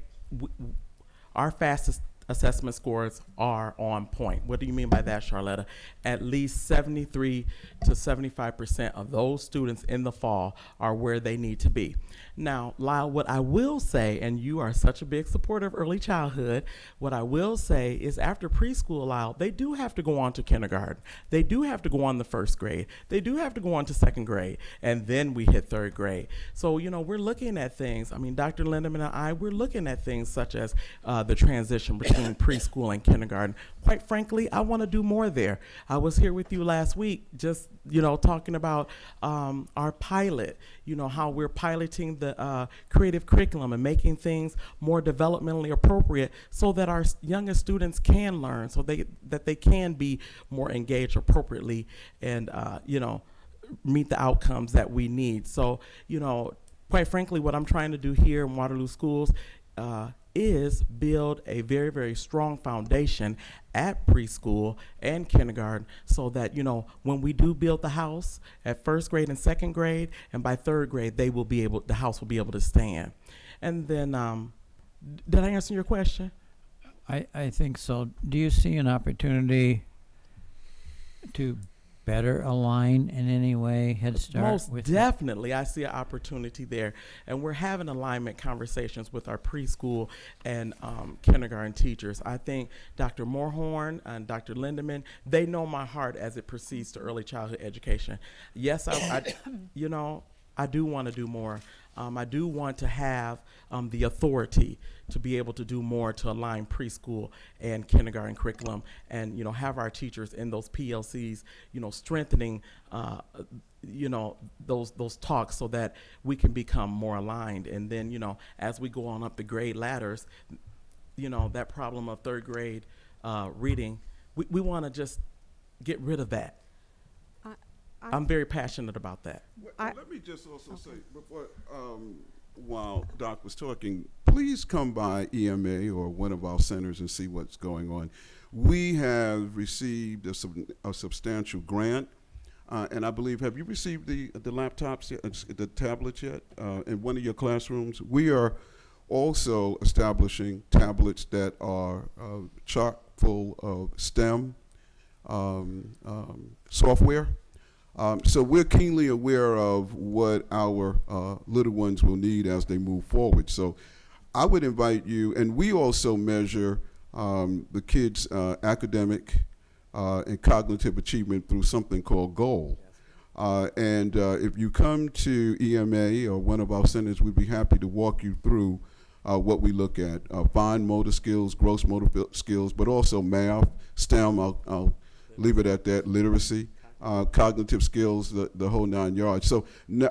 our fastest assessment scores are on point. What do you mean by that, Charlotta? At least 73 to 75% of those students in the fall are where they need to be. Now, Lyle, what I will say, and you are such a big supporter of early childhood, what I will say is after preschool, Lyle, they do have to go on to kindergarten. They do have to go on to first grade. They do have to go on to second grade. And then we hit third grade. So, you know, we're looking at things. I mean, Dr. Lindeman and I, we're looking at things such as the transition between preschool and kindergarten. Quite frankly, I want to do more there. I was here with you last week just, you know, talking about our pilot, you know, how we're piloting the creative curriculum and making things more developmentally appropriate so that our youngest students can learn, so that they can be more engaged appropriately and, you know, meet the outcomes that we need. So, you know, quite frankly, what I'm trying to do here in Waterloo Schools is build a very, very strong foundation at preschool and kindergarten so that, you know, when we do build the house at first grade and second grade, and by third grade, the house will be able to stand. And then, did I answer your question? I think so. Do you see an opportunity to better align in any way Head Start? Most with definitely, I see an opportunity there, and we're having alignment conversations with our preschool and kindergarten teachers. I think Dr. Moorhorn and Dr. Lindeman, they know my heart as it proceeds to early childhood education. Yes, I you know, I do want to do more. I do want to have the authority to be able to do more to align preschool and kindergarten curriculum, and, you know, have our teachers in those PLCs, you know, strengthening, you know, those talks so that we can become more aligned. And then, you know, as we go on up the grade ladders, you know, that problem of third grade reading, we want to just get rid of that. I'm very passionate about that. Let me just also say, before, while Doc was talking, please come by EMA or one of our centers and see what's going on. We have received a substantial grant, and I believe, have you received the laptops yet, the tablets yet, in one of your classrooms? We are also establishing tablets that are chock full of STEM software. So we're keenly aware of what our little ones will need as they move forward. So I would invite you, and we also measure the kids' academic and cognitive achievement through something called GOAL. And if you come to EMA or one of our centers, we'd be happy to walk you through what we look at. Fine motor skills, gross motor skills, but also math, STEM, I'll leave it at that, literacy. Cognitive skills, the whole 9 yards. So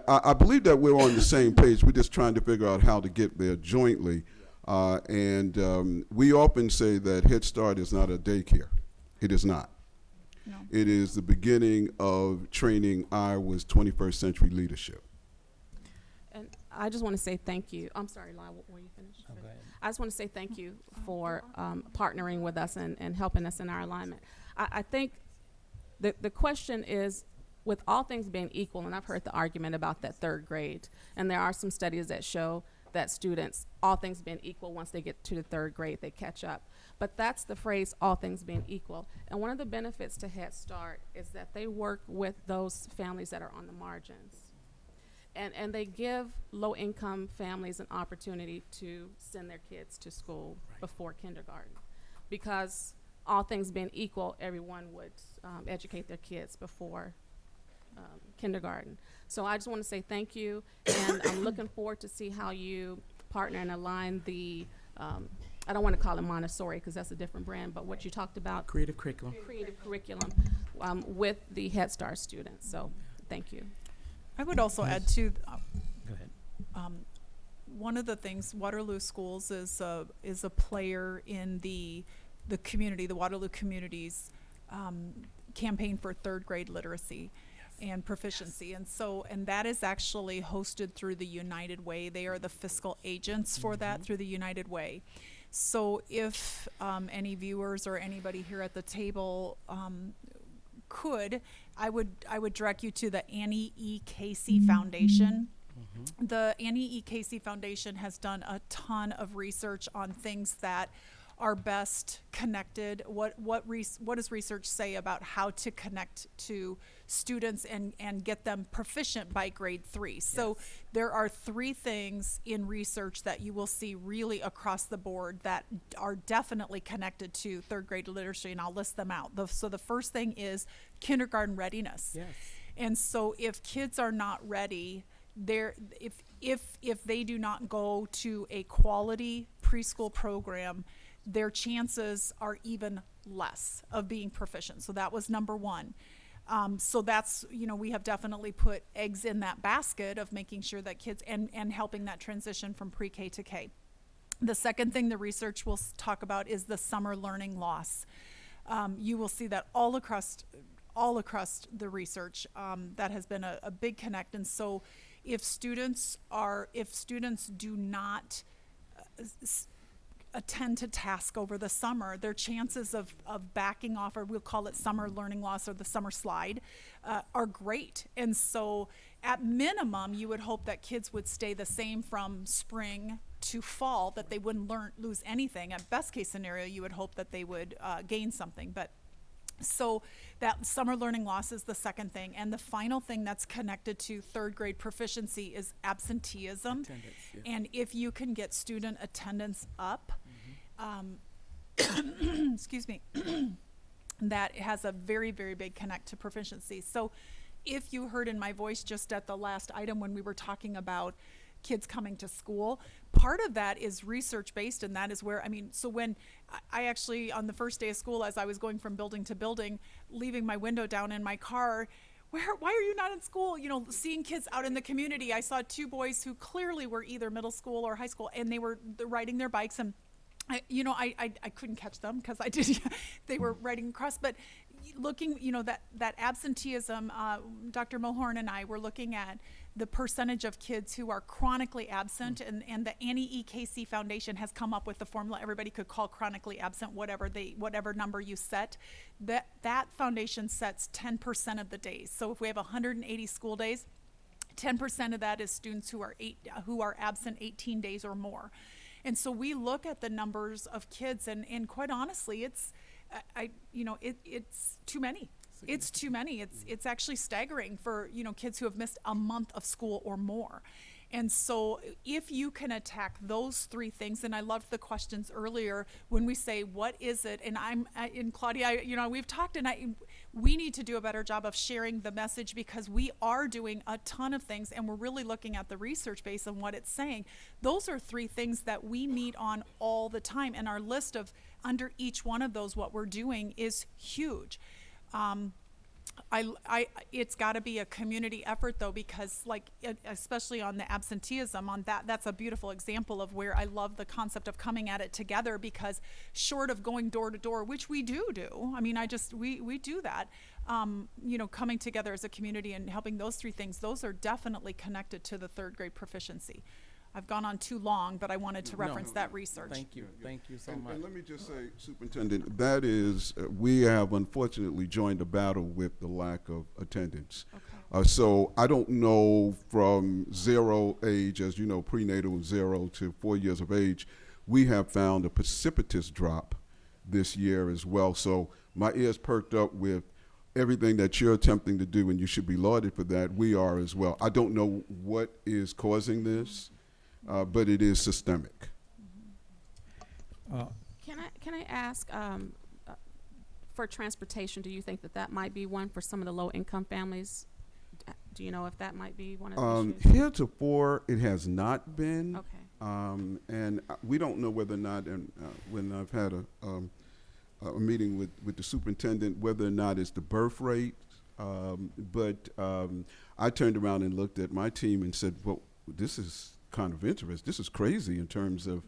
I believe that we're on the same page. We're just trying to figure out how to get there jointly. And we often say that Head Start is not a daycare. It is not. No. It is the beginning of training Iowa's 21st century leadership. And I just want to say thank you. I'm sorry, Lyle, were you finished? Oh, go ahead. I just want to say thank you for partnering with us and helping us in our alignment. I think the question is, with all things being equal, and I've heard the argument about that third grade, and there are some studies that show that students, all things being equal, once they get to the third grade, they catch up. But that's the phrase, all things being equal. And one of the benefits to Head Start is that they work with those families that are on the margins. And they give low-income families an opportunity to send their kids to school before kindergarten. Because all things being equal, everyone would educate their kids before kindergarten. So I just want to say thank you, and I'm looking forward to see how you partner and align the, I don't want to call it Montessori because that's a different brand, but what you talked about. Creative curriculum. Creative curriculum with the Head Start students. So thank you. I would also add to, Go ahead. one of the things, Waterloo Schools is a player in the community, the Waterloo community's campaign for third grade literacy and proficiency. And that is actually hosted through the United Way. They are the fiscal agents for that through the United Way. So if any viewers or anybody here at the table I would direct you to the Annie E. Casey Foundation. The Annie E. Casey Foundation has done a ton of research on things that are best connected. What does research say about how to connect to students and get them proficient by grade 3? So there are 3 things in research that you will see really across the board that are definitely connected to 3rd grade literacy, and I'll list them out. So the first thing is kindergarten readiness. Yes. And so if kids are not ready, if they do not go to a quality preschool program, their chances are even less of being proficient. So that was number 1. So that's, we have definitely put eggs in that basket of making sure that kids and helping that transition from pre-K to K. The second thing the research will talk about is the summer learning loss. You will see that all across the research, that has been a big connect. And so if students do not attend to task over the summer, their chances of backing off, or we'll call it summer learning loss or the summer slide, are great. And so at minimum, you would hope that kids would stay the same from spring to fall, that they wouldn't lose anything. At best case scenario, you would hope that they would gain something. But so that summer learning loss is the second thing. And the final thing that's connected to 3rd grade proficiency is absenteeism. And if you can get student attendance up, excuse me, that has a very, very big connect to proficiency. So if you heard in my voice just at the last item when we were talking about kids coming to school, part of that is research based, and that is where, so when I actually, on the first day of school, as I was going from building to building, leaving my window down in my car, why are you not in school? Seeing kids out in the community, I saw 2 boys who clearly were either middle school or high school, and they're riding their bikes, and I couldn't catch them because they were riding across, but looking, that absenteeism, Dr. Mohorn and I were looking at the percentage of kids who are chronically absent, and the Annie E. Casey Foundation has come up with the formula everybody could call chronically absent, whatever number you set. That foundation sets 10% of the days. So if we have 180 school days, 10% of that is students who are absent 18 days or more. And so we look at the numbers of kids, and quite honestly, it's too many. It's too many. It's actually staggering for, kids who have missed a month of school or more. And so if you can attack those 3 things, and I loved the questions earlier when we say, what is it? And Claudia, we've talked, and we need to do a better job of sharing the message, because we are doing a ton of things, and we're really looking at the research base and what it's saying. Those are 3 things that we meet on all the time, and our list of under each one of those, what we're doing is huge. It's got to be a community effort, though, because especially on the absenteeism, that's a beautiful example of where I love the concept of coming at it together, because short of going door to door, which we do, we do that, coming together as a community and helping those 3 things, those are definitely connected to the 3rd grade proficiency. I've gone on too long, but I wanted to reference that research. Thank you so much. And let me just say, Superintendent, that is, we have unfortunately joined the battle with the lack of attendance. Okay. So I don't know, from 0 age, as you know, prenatal 0 to 4 years of age, we have found a precipitous drop this year as well. So my ears perked up with everything that you're attempting to do, and you should be lauded for that. We are as well. I don't know what is causing this. But it is systemic. Can I ask, for transportation, do you think that might be one for some of the low-income families? Do you know if that might be one of the issues? Heretofore, it has not been. Okay. And we don't know whether or not, and when I've had a meeting with the superintendent, whether or not it's the birth rate. But I turned around and looked at my team and said, well, this is kind of interesting. This is crazy in terms of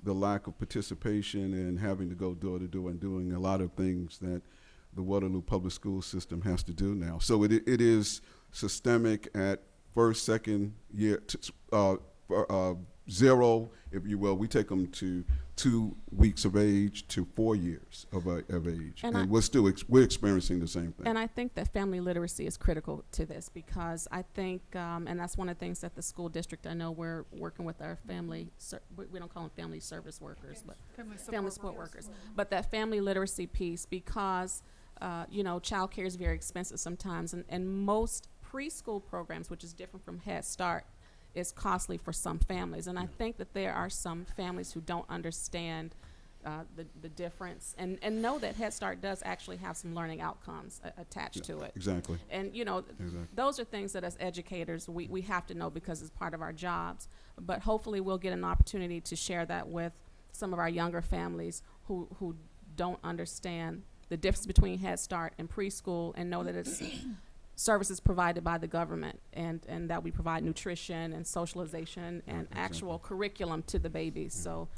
the lack of participation and having to go door to door and doing a lot of things that the Waterloo Public School System has to do now. So it is systemic at first, second year, 0, if you will. We take them to 2 weeks of age to 4 years of age, And and we're experiencing the same thing. And I think that family literacy is critical to this, because I think, and that's one of the things that the school district, I know we're working with our family, we don't call them family service workers, but family support workers. But that family literacy piece, because, you know, childcare is very expensive sometimes, and most preschool programs, which is different from Head Start, is costly for some families. And I think that there are some families who don't understand the difference and know that Head Start does actually have some learning outcomes attached to it. Exactly. And, you know, Exactly. those are things that as educators we have to know because it's part of our jobs. But hopefully we'll get an opportunity to share that with some of our younger families who don't understand the difference between Head Start and preschool, and know that it's services provided by the government, and that we provide nutrition and socialization and actual curriculum to the babies. So,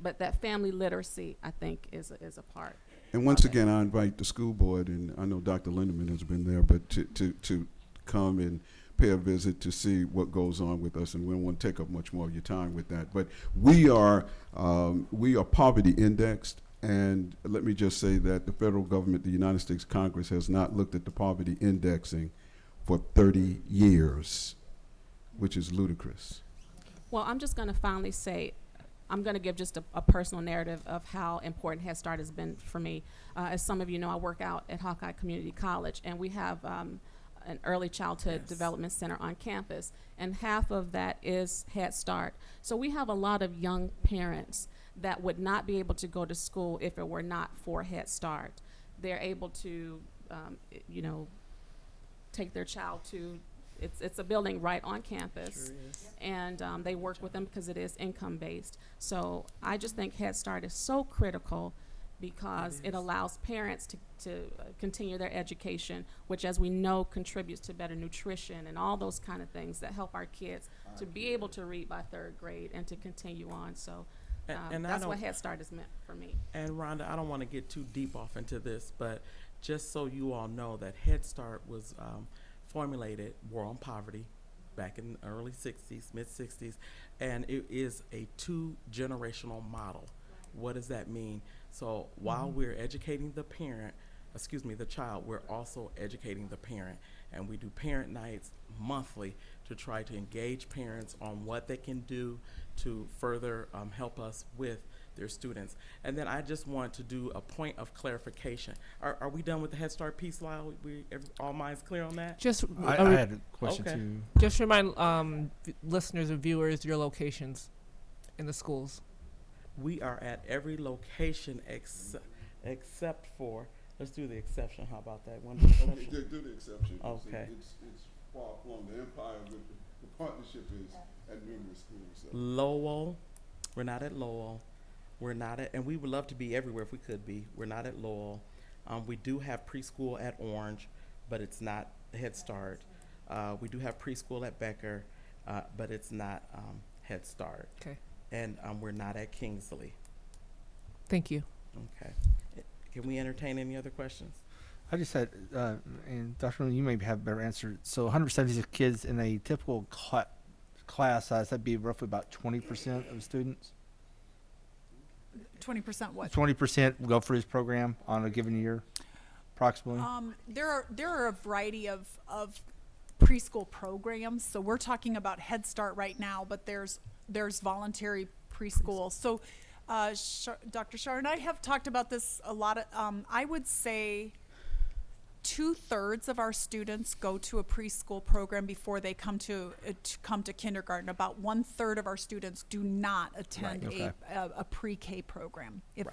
but that family literacy, I think, is a part. And once again, I invite the school board, and I know Dr. Lindeman has been there, but to come and pay a visit to see what goes on with us, and we don't want to take up much more of your time with that. But we are poverty indexed. And let me just say that the federal government, the United States Congress, has not looked at the poverty indexing for 30 years, which is ludicrous. Well, I'm just going to finally say, I'm going to give just a personal narrative of how important Head Start has been for me. As some of you know, I work out at Hawkeye Community College, and we have an early childhood development center on campus, and half of that is Head Start. So we have a lot of young parents that would not be able to go to school if it were not for Head Start. They're able to, you know, take their child to, it's a building right on campus, and they work with them because it is income based. So I just think Head Start is so critical, because it allows parents to continue their education, which, as we know, contributes to better nutrition and all those kind of things that help our kids to be able to read by 3rd grade and to continue on. So And that's what Head Start has meant for me. And Rhonda, I don't want to get too deep off into this, but just so you all know that Head Start was formulated, War on Poverty, back in the early 60s, mid-60s, and it is a 2-generational model. What does that mean? So while we're educating the child, we're also educating the parent. And we do parent nights monthly to try to engage parents on what they can do to further help us with their students. And then I just want to do a point of clarification. Are we done with the Head Start piece, Lyle? All minds clear on that? I had a question Okay. too. Just remind listeners and viewers your locations in the schools. We are at every location except for, let's do the exception. How about that one? Do the exception. Okay. It's far flung. The empire with the partnership is at numerous schools. So. Lowell, we're not at Lowell. We're not at, and we would love to be everywhere if we could be. We're not at Lowell. We do have preschool at Orange, but it's not Head Start. We do have preschool at Becker, but it's not Head Start. Okay. And we're not at Kingsley. Thank you. Okay. Can we entertain any other questions? I just had, and Dr. Miller, you may have a better answer. So 176 kids in a typical class size, that'd be roughly about 20% of students? 20% what? 20% go for this program on a given year, approximately? There are a variety of preschool programs. So we're talking about Head Start right now, but there's voluntary preschool. So Dr. Shar and I have talked about this a lot. I would say 2/3 of our students go to a preschool program before they come to kindergarten. About 1/3 of our students do not attend a pre-K program. If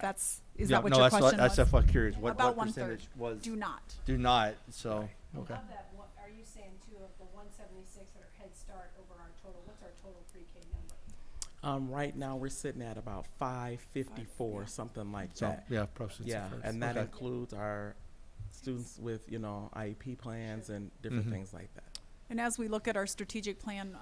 is that what your question was? That's what I'm curious. What About percentage 1/3 was? do not. Do not. So okay. Of that, are you saying too of the 176 that are Head Start over our total? What's our total pre-K number? Right now we're sitting at about 554, something like So, that. yeah, approximately. Yeah, and that Okay. includes our students with, IEP plans and different things like that. And as we look at our strategic plan,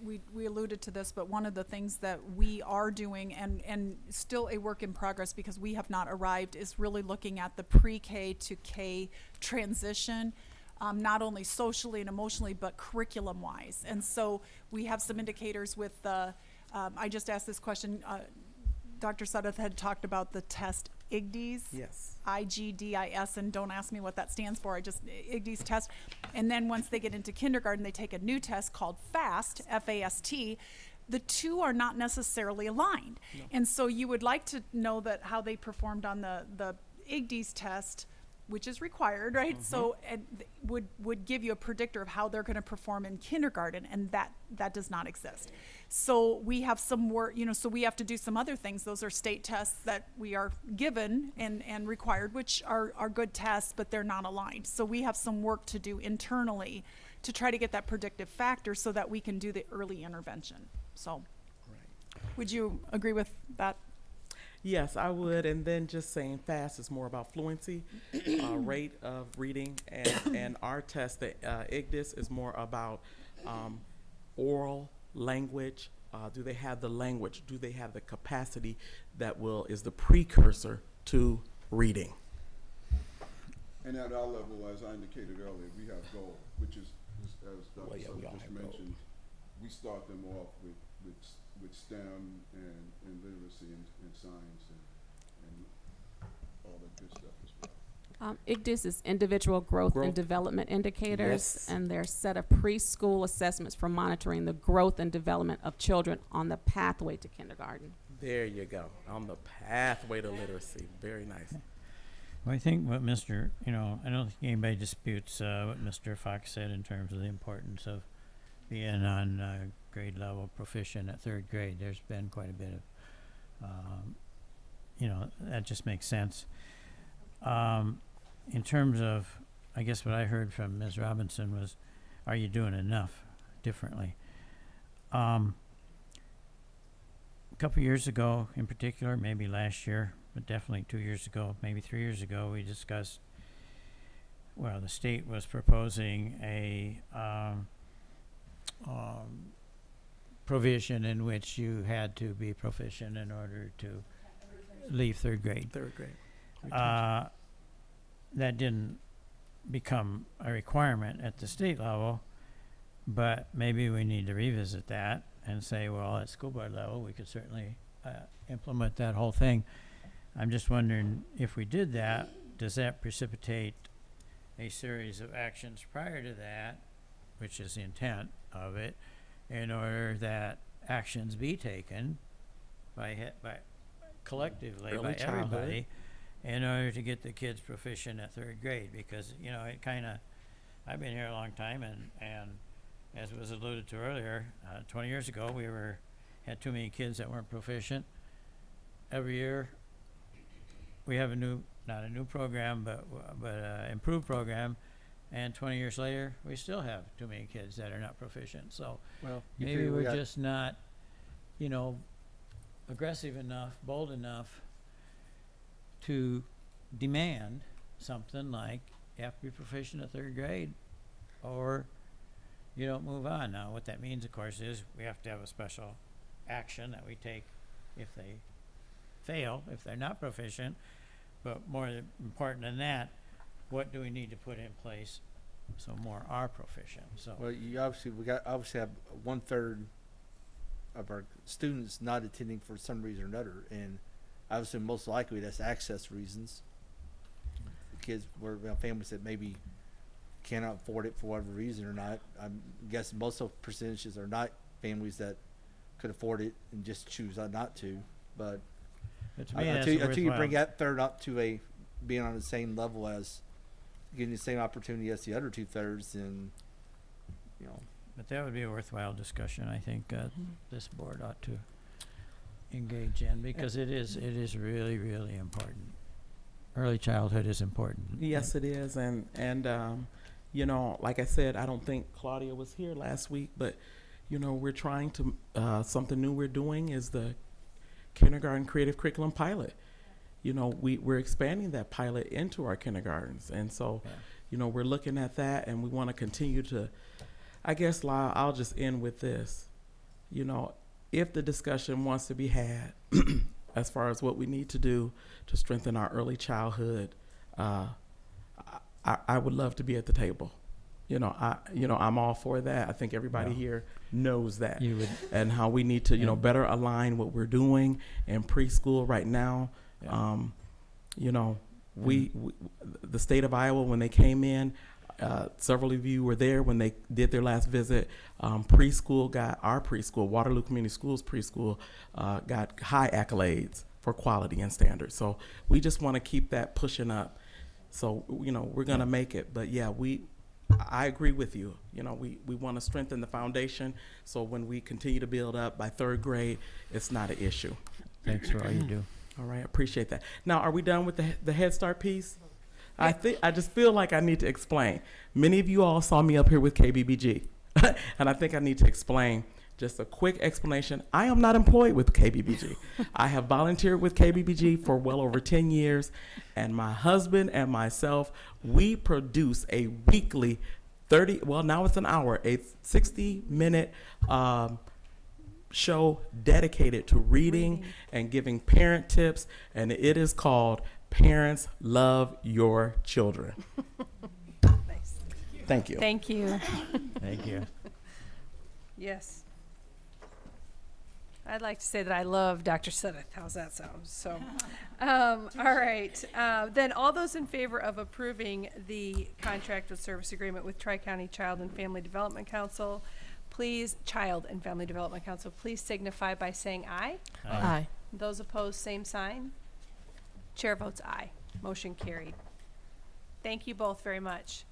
we alluded to this, but one of the things that we are doing and still a work in progress because we have not arrived is really looking at the pre-K to K transition. not only socially and emotionally, but curriculum-wise. And so we have some indicators with the, I just asked this question, Dr. Sudduth had talked about the test IGDIS. Yes. IGDIS, and don't ask me what that stands for, IGDIS test. And then once they get into kindergarten, they take a new test called FAST, F-A-S-T. The two are not necessarily aligned. No. And so you would like to know that how they performed on the IGDIS test, which is required, right? Mm-hmm. So would give you a predictor of how they're going to perform in kindergarten, and that does not exist. So we have some work, so we have to do some other things. Those are state tests that we are given and required, which are good tests, but they're not aligned. So we have some work to do internally to try to get that predictive factor so that we can do the early intervention. So would you agree with that? Yes, I would. And then just saying FAST is more about fluency, rate of reading, and our test, the IGDIS, is more about oral language. Do they have the language? Do they have the capacity that is the precursor to reading? And at our level, as I indicated earlier, we have GOAL, which is as Dr. We Sutton all just have GOAL. mentioned, we start them off with STEM and literacy and science and all that good stuff as well. IGDIS is individual growth and development indicators, Yes. and they're a set of preschool assessments for monitoring the growth and development of children on the pathway to kindergarten. There you go, on the pathway to literacy. Very nice. Well, I think what I don't think anybody disputes what Mr. Fox said in terms of the importance of being on grade level proficient at third grade. There's been quite a bit of, that just makes sense. In terms of, I guess what I heard from Ms. Robinson was, are you doing enough differently? A couple years ago, in particular, maybe last year, but definitely 2 years ago, maybe 3 years ago, we discussed, the state was proposing a provision in which you had to be proficient in order to leave third grade. Third grade. That didn't become a requirement at the state level, but maybe we need to revisit that and say, well, at school board level, we could certainly implement that whole thing. I'm just wondering, if we did that, does that precipitate a series of actions prior to that, which is the intent of it, in order that actions be taken by collectively Early by childhood. everybody in order to get the kids proficient at third grade? Because it kind of, I've been here a long time, and as was alluded to earlier, 20 years ago we had too many kids that weren't proficient. Every year we have not a new program, but improved program, and 20 years later we still have too many kids that are not proficient. So Well, maybe we're just not, aggressive enough, bold enough to demand something like you have to be proficient at third grade, or you don't move on. Now, what that means, of course, is we have to have a special action that we take if they fail, if they're not proficient. But more important than that, what do we need to put in place so more are proficient? So Well, we obviously have 1/3 of our students not attending for some reason or another, and obviously most likely that's access reasons. The kids were families that maybe cannot afford it for whatever reason or not. I'm guessing most of percentages are not families that could afford it and just choose not to. But to me, that's until you bring worthwhile. that third up to being on the same level as getting the same opportunity as the other 2/3, then But that would be a worthwhile discussion. I think this board ought to engage in, because it is really, really important. Early childhood is important. Yes, it is, and like I said, I don't think Claudia was here last week, but we're trying to something new we're doing is the kindergarten creative curriculum pilot. We're expanding that pilot into our kindergartens, and so we're looking at that, and we want to continue to. I guess, Lyle, I'll just end with this. If the discussion wants to be had as far as what we need to do to strengthen our early childhood, I would love to be at the table. I'm all for that. I think everybody Yeah. here knows that. You would- And how we need to, Yeah. better align what we're doing in preschool right now. Yeah. We the state of Iowa, when they came in, several of you were there when they did their last visit. Our preschool, Waterloo Community Schools preschool, got high accolades for quality and standards. So we just want to keep that pushing up. So, we're going to make it. But yeah, I agree with you. We want to strengthen the foundation. So when we continue to build up by third grade, it's not an issue. Thanks for all you do. All right, I appreciate that. Now, are we done with the Head Start piece? I just feel like I need to explain. Many of you all saw me up here with KBBG, and I think I need to explain. Just a quick explanation. I am not employed with KBBG. I have volunteered with KBBG for well over 10 years, and my husband and myself, we produce a weekly now it's an hour, a 60-minute show dedicated to reading and giving parent tips, and it is called Parents Love Your Children. Nice. Thank you. Thank you. Thank you. Yes. I'd like to say that I love Dr. Sudeth. How's that sound? So, all right. Then all those in favor of approving the contract with service agreement with Tri-County Child and Family Development Council, please signify by saying aye. Aye. Those opposed, same sign. Chair votes aye. Motion carried. Thank you both very much.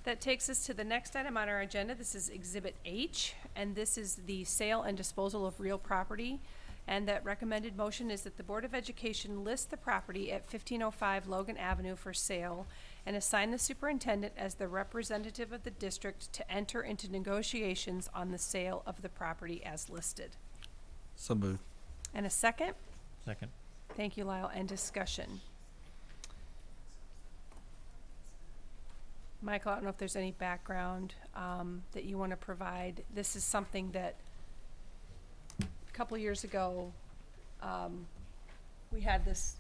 That takes us to the next item on our agenda. This is Exhibit H, and this is the sale and disposal of real property. And that recommended motion is that the Board of Education list the property at 1505 Logan Avenue for sale and assign the superintendent as the representative of the district to enter into negotiations on the sale of the property as listed. So moved. And a second? Second. Thank you, Lyle. And discussion. Michael, I don't know if there's any background that you want to provide. This is something that a couple years ago we had this.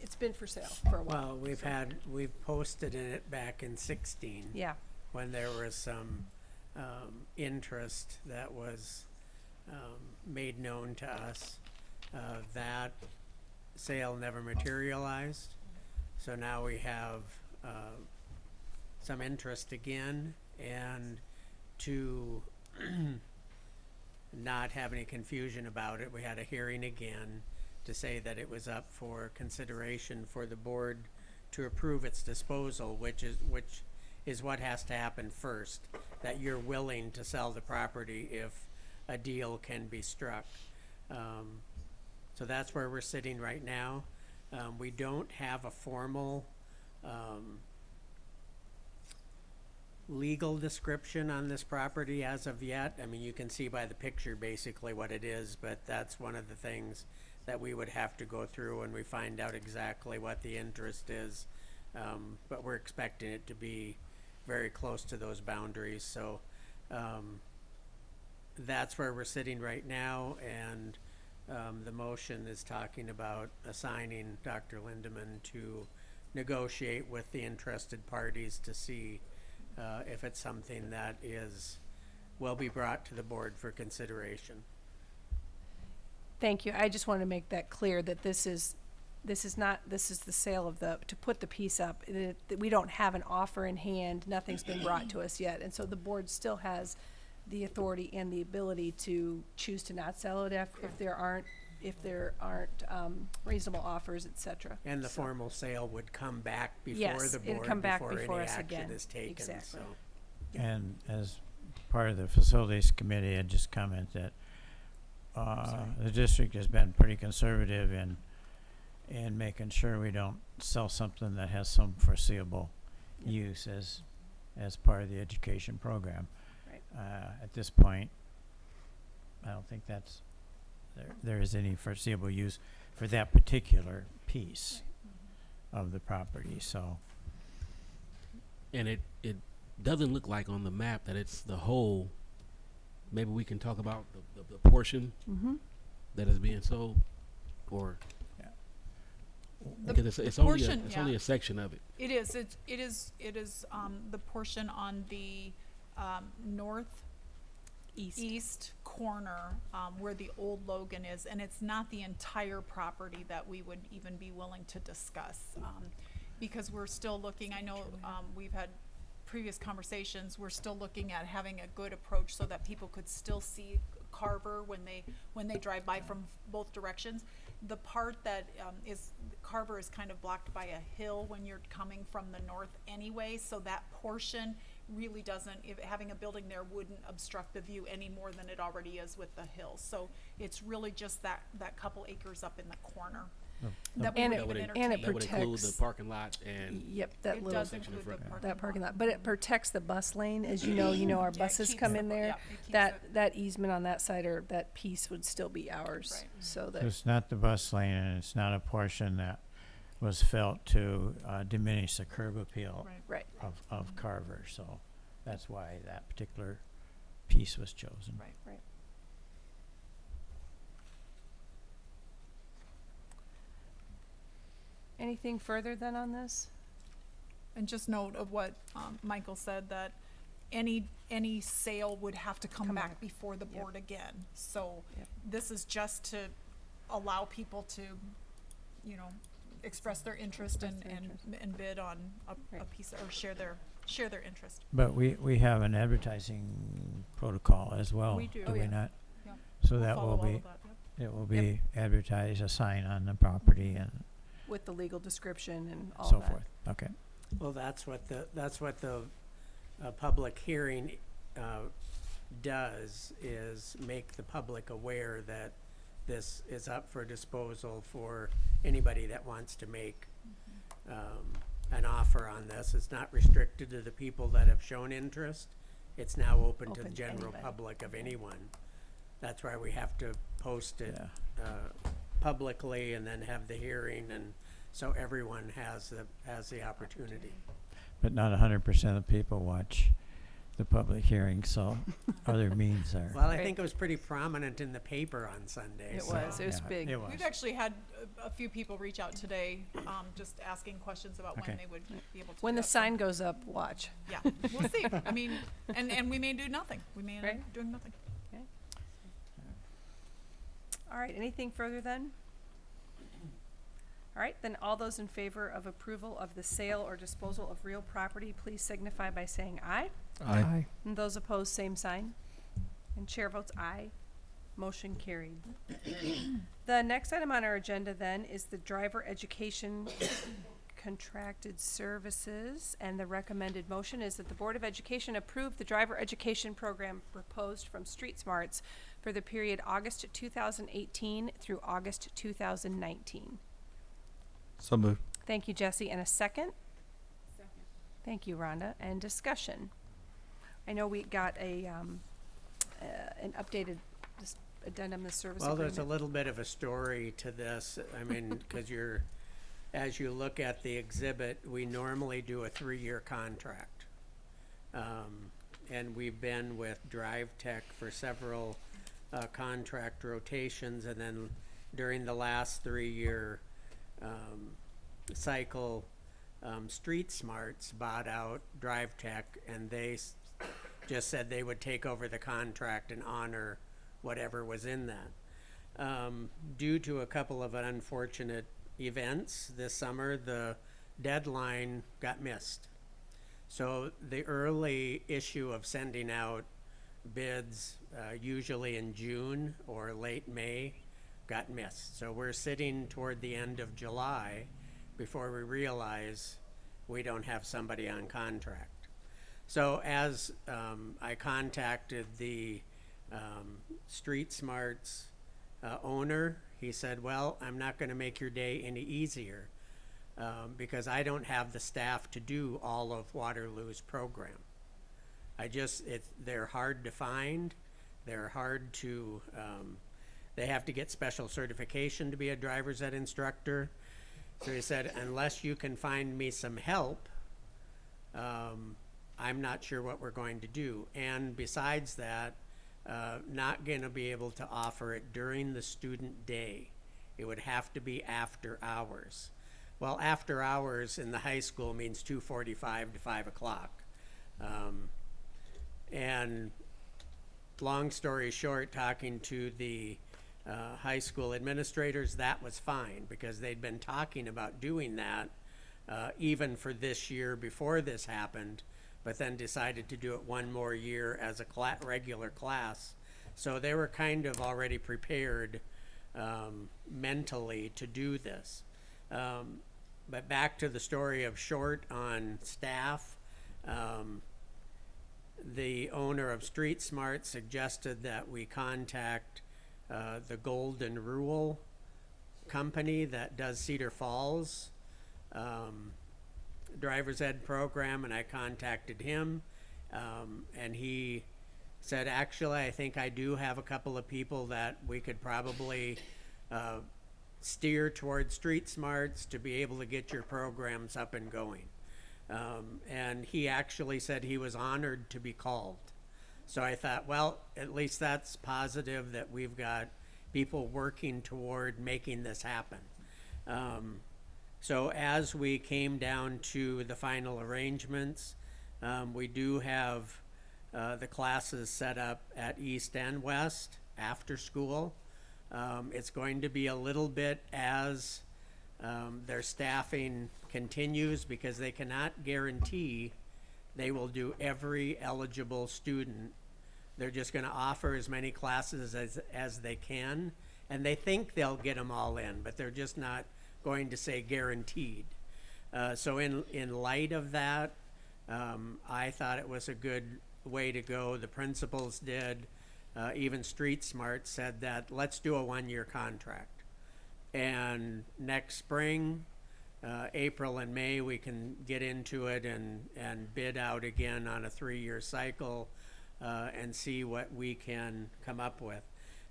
It's been for sale for a while. Well, we've posted in it back in 16. Yeah. When there was some interest that was made known to us. That sale never materialized. So now we have some interest again, and to not have any confusion about it, we had a hearing again to say that it was up for consideration for the board to approve its disposal, which is what has to happen first, that you're willing to sell the property if a deal can be struck. So that's where we're sitting right now. We don't have a formal legal description on this property as of yet. I mean, you can see by the picture basically what it is, but that's one of the things that we would have to go through when we find out exactly what the interest is. But we're expecting it to be very close to those boundaries. So that's where we're sitting right now, and the motion is talking about assigning Dr. Lindeman to negotiate with the interested parties to see if it's something that will be brought to the board for consideration. Thank you. I just want to make that clear that this is the sale of to put the piece up. That we don't have an offer in hand. Nothing's been brought to us yet. And so the board still has the authority and the ability to choose to not sell it if there aren't reasonable offers, et cetera. And the formal sale would come back before Yes, the it'd board come back before before any us action again. is taken. Exactly. So. And as part of the facilities committee, I'd just comment that the district has been pretty conservative in making sure we don't sell something that has some foreseeable use as part of the education program. Right. At this point, I don't think there is any foreseeable use for that particular piece of the property. So, and it doesn't look like on the map that it's the whole. Maybe we can talk about the portion that is being sold, or Because it's only portion, it's only yeah. a section of it. It is. It is the portion on the northeast corner where the old Logan is, and it's not the entire property that we would even be willing to discuss because we're still looking. I know we've had previous conversations. We're still looking at having a good approach so that people could still see Carver when they drive by from both directions. The part that is Carver is kind of blocked by a hill when you're coming from the north anyway, so that portion really doesn't, having a building there wouldn't obstruct the view any more than it already is with the hill. So it's really just that couple acres up in the corner. That we And would it- even and entertain. it That would include the protects- parking lot and Yep, that It little does section in include the front. that parking lot, but it protects the bus lane, as you know, our Yeah, it buses keeps come the in bu- there. yeah, it keeps That easement on that side or that piece would still be ours, Right. so So that, it's not the bus lane, and it's not a portion that was felt to diminish the curb appeal Right. right, of Carver, so that's why that particular piece was chosen. Right. right. Anything further then on this? And just note of what Michael said, that any sale would have to come back before the board again. So Yep. this is just to allow people to, express their interest Express their and bid on a Right. piece or share their interest. But we have an advertising protocol as well, We do. do Oh, we yeah. not? Yep. So We'll that follow will all be, of that, yep. it will be advertised, a sign on the property and With the legal description and all so that. forth, okay. Well, that's what the public hearing does, is make the public aware that this is up for disposal for anybody that wants to make an offer on this. It's not restricted to the people that have shown interest. It's now open to the Open to general anybody. public of anyone. That's why we have to post it Yeah. publicly and then have the hearing, and so everyone has the opportunity. But not 100% of people watch the public hearing, so other means are. Well, I think it was pretty prominent in the paper on Sunday. It so- was Yeah, big. it was. We've actually had a few people reach out today, just asking questions about Okay. when they would be able to. When do the that. So, sign goes up, watch. Yeah, we'll see. I mean, and we may do nothing. We may end Right. up doing nothing. All right, anything further then? All right, then all those in favor of approval of the sale or disposal of real property, please signify by saying aye. Aye. And those opposed, same sign. And chair votes aye. Motion carried. The next item on our agenda then is the driver education contracted services, and the recommended motion is that the Board of Education approve the driver education program proposed from Street Smarts for the period August 2018 through August 2019. So moved. Thank you, Jesse. And a second? Second. Thank you, Rhonda. And discussion. I know we got an updated addendum, the service Well, agreement. there's a little bit of a story to this. I mean, because as you look at the exhibit, we normally do a 3-year contract. And we've been with Drive Tech for several contract rotations, and then during the last 3-year cycle, Street Smarts bought out Drive Tech, and they just said they would take over the contract and honor whatever was in that. Due to a couple of unfortunate events this summer, the deadline got missed. So the early issue of sending out bids, usually in June or late May, got missed. So we're sitting toward the end of July before we realize we don't have somebody on contract. So as I contacted the Street Smarts owner, he said, well, I'm not going to make your day any easier because I don't have the staff to do all of Waterloo's program. They're hard to find. They're hard to, they have to get special certification to be a driver's ed instructor. So he said, unless you can find me some help, I'm not sure what we're going to do. And besides that, not going to be able to offer it during the student day. It would have to be after hours. Well, after hours in the high school means 2:45 to 5 o'clock. And long story short, talking to the high school administrators, that was fine because they'd been talking about doing that even for this year before this happened, but then decided to do it one more year as a regular class. So they were kind of already prepared mentally to do this. But back to the story of short on staff, the owner of Street Smart suggested that we contact the Golden Rule company that does Cedar Falls driver's ed program, and I contacted him, and he said, actually, I think I do have a couple of people that we could probably steer towards Street Smarts to be able to get your programs up and going. And he actually said he was honored to be called. So I thought, well, at least that's positive that we've got people working toward making this happen. So as we came down to the final arrangements, we do have the classes set up at East and West after school. It's going to be a little bit as their staffing continues because they cannot guarantee they will do every eligible student. They're just going to offer as many classes as they can, and they think they'll get them all in, but they're just not going to say guaranteed. So in light of that, I thought it was a good way to go. The principals did. Even Street Smart said that let's do a one-year contract. And next spring, April and May, we can get into it and bid out again on a 3-year cycle and see what we can come up with.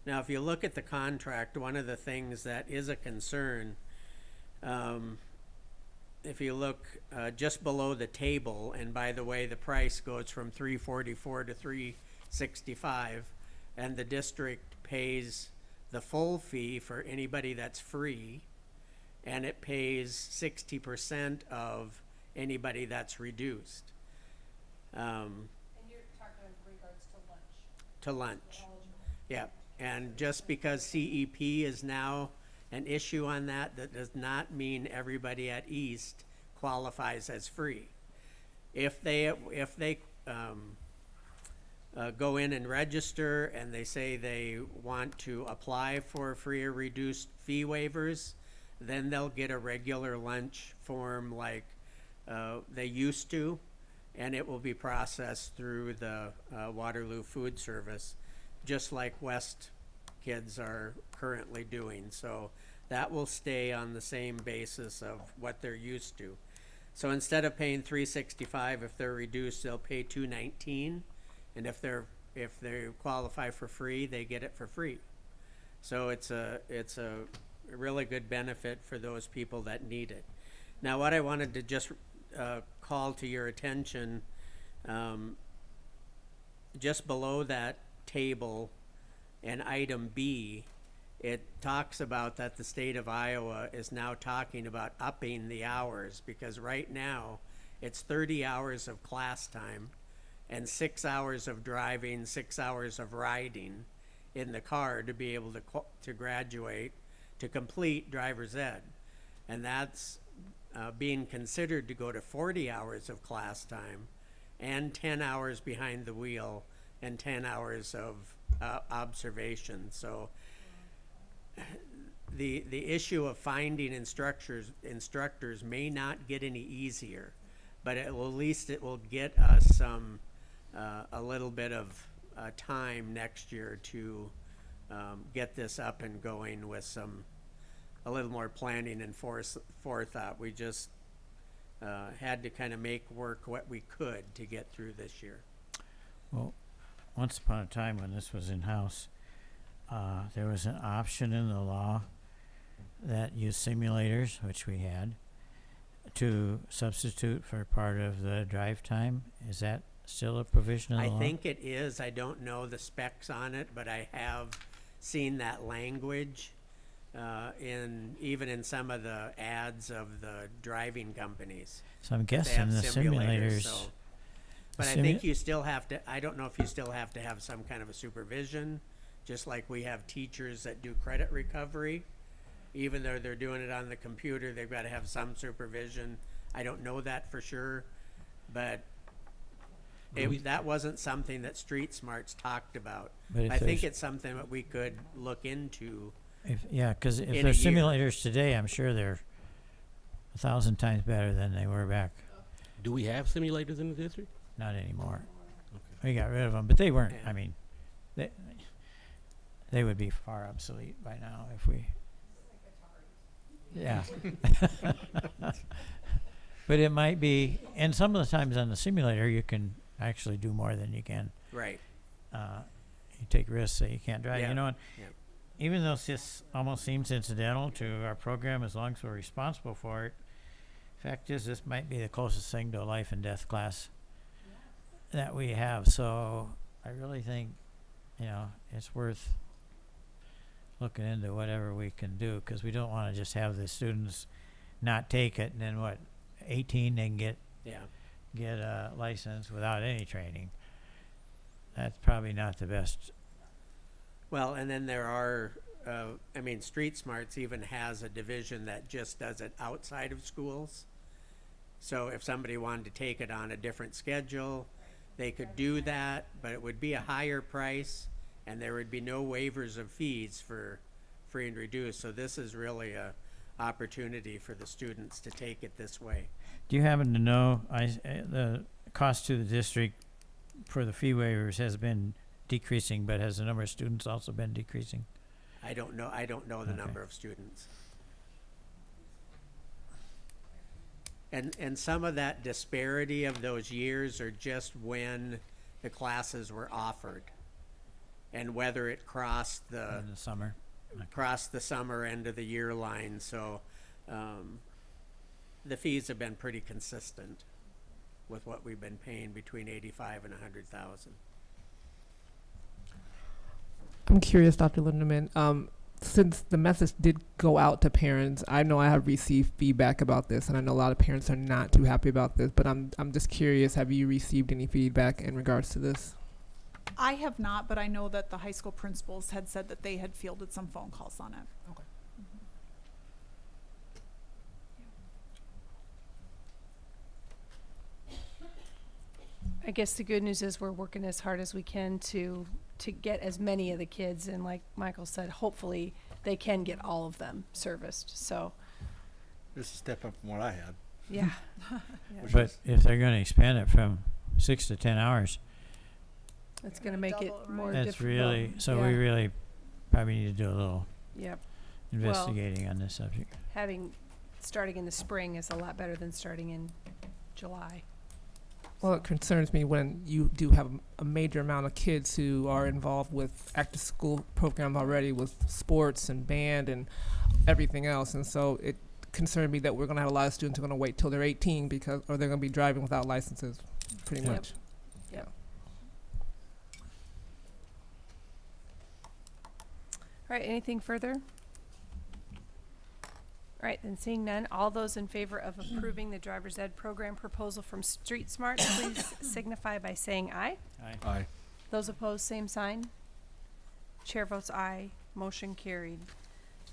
Now, if you look at the contract, one of the things that is a concern, if you look just below the table, and by the way, the price goes from $344 to $365, and the district pays the full fee for anybody that's free, and it pays 60% of anybody that's reduced. And you're talking in regards to lunch. To lunch. Yeah, and just because CEP is now an issue on that, that does not mean everybody at East qualifies as free. If they go in and register and they say they want to apply for free or reduced fee waivers, then they'll get a regular lunch form like they used to, and it will be processed through the Waterloo Food Service, just like West kids are currently doing. So that will stay on the same basis of what they're used to. So instead of paying $365, if they're reduced, they'll pay $219, and if they qualify for free, they get it for free. So it's a really good benefit for those people that need it. Now, what I wanted to just call to your attention, just below that table in item B, it talks about that the state of Iowa is now talking about upping the hours, because right now it's 30 hours of class time and 6 hours of driving, 6 hours of riding in the car to be able to graduate, to complete driver's ed. And that's being considered to go to 40 hours of class time and 10 hours behind the wheel and 10 hours of observation. So the issue of finding instructors may not get any easier, but at least it will get us some a little bit of time next year to get this up and going with a little more planning and forethought. We just had to kind of make work what we could to get through this year. Well, once upon a time when this was in-house, there was an option in the law that used simulators, which we had, to substitute for part of the drive time. Is that still a provision in the law? I think it is. I don't know the specs on it, but I have seen that language. even in some of the ads of the driving companies. So I'm They guessing have the simulators. so- But I think you still have to, I don't know if you still have to have some kind of a supervision, just like we have teachers that do credit recovery. Even though they're doing it on the computer, they've got to have some supervision. I don't know that for sure, but that wasn't something that Street Smarts talked about. But if I think there's- it's something that we could look into. Because if in there's a year. simulators today, I'm sure they're 1,000 times better than they were back. Do we have simulators in the district? Not anymore. We got rid of them, but they weren't. Yeah. I mean, they would be far obsolete by now if we. Yeah. But it might be, and some of the times on the simulator, you can actually do more than you can. Right. You take risks that you can't drive. Yeah. You know, and Yeah. even though this almost seems incidental to our program, as long as we're responsible for it, fact is, this might be the closest thing to a life and death class that we have. So I really think, it's worth looking into whatever we can do, because we don't want to just have the students not take it and then 18 they can get a license without any training. That's probably not the best. Well, and then there are, Street Smarts even has a division that just does it outside of schools. So if somebody wanted to take it on a different schedule, they could do that, but it would be a higher price, and there would be no waivers of fees for free and reduced. So this is really a opportunity for the students to take it this way. Do you happen to know the cost to the district for the fee waivers has been decreasing, but has the number of students also been decreasing? I don't know the number of students. And some of that disparity of those years are just when the classes were offered and whether it crossed the In the summer. end of the year line. So the fees have been pretty consistent with what we've been paying, between 85 and 100,000. I'm curious, Dr. Lindeman. Since the message did go out to parents, I know I have received feedback about this, and I know a lot of parents are not too happy about this. But I'm just curious: have you received any feedback in regards to this? I have not, but I know that the high school principals had said that they had fielded some phone calls on it. Okay. I guess the good news is we're working as hard as we can to get as many of the kids, and like Michael said, hopefully they can get all of them serviced. So, This is a step up from what I had. yeah. But if they're going to expand it from 6 to 10 hours, It's going to make it more that's difficult. really, so we Yeah. really probably need to do a little Yep. investigating on this subject. Starting in the spring is a lot better than starting in July. Well, it concerns me when you do have a major amount of kids who are involved with after school program already, with sports and band and everything else. And so it concerned me that we're going to have a lot of students who are going to wait till they're 18 or they're going to be driving without licenses, pretty Yep. much. Yep. All right, anything further? All right, then seeing none, all those in favor of approving the driver's ed program proposal from Street Smart, please signify by saying aye. Aye. Those opposed, same sign. Chair votes aye, motion carried.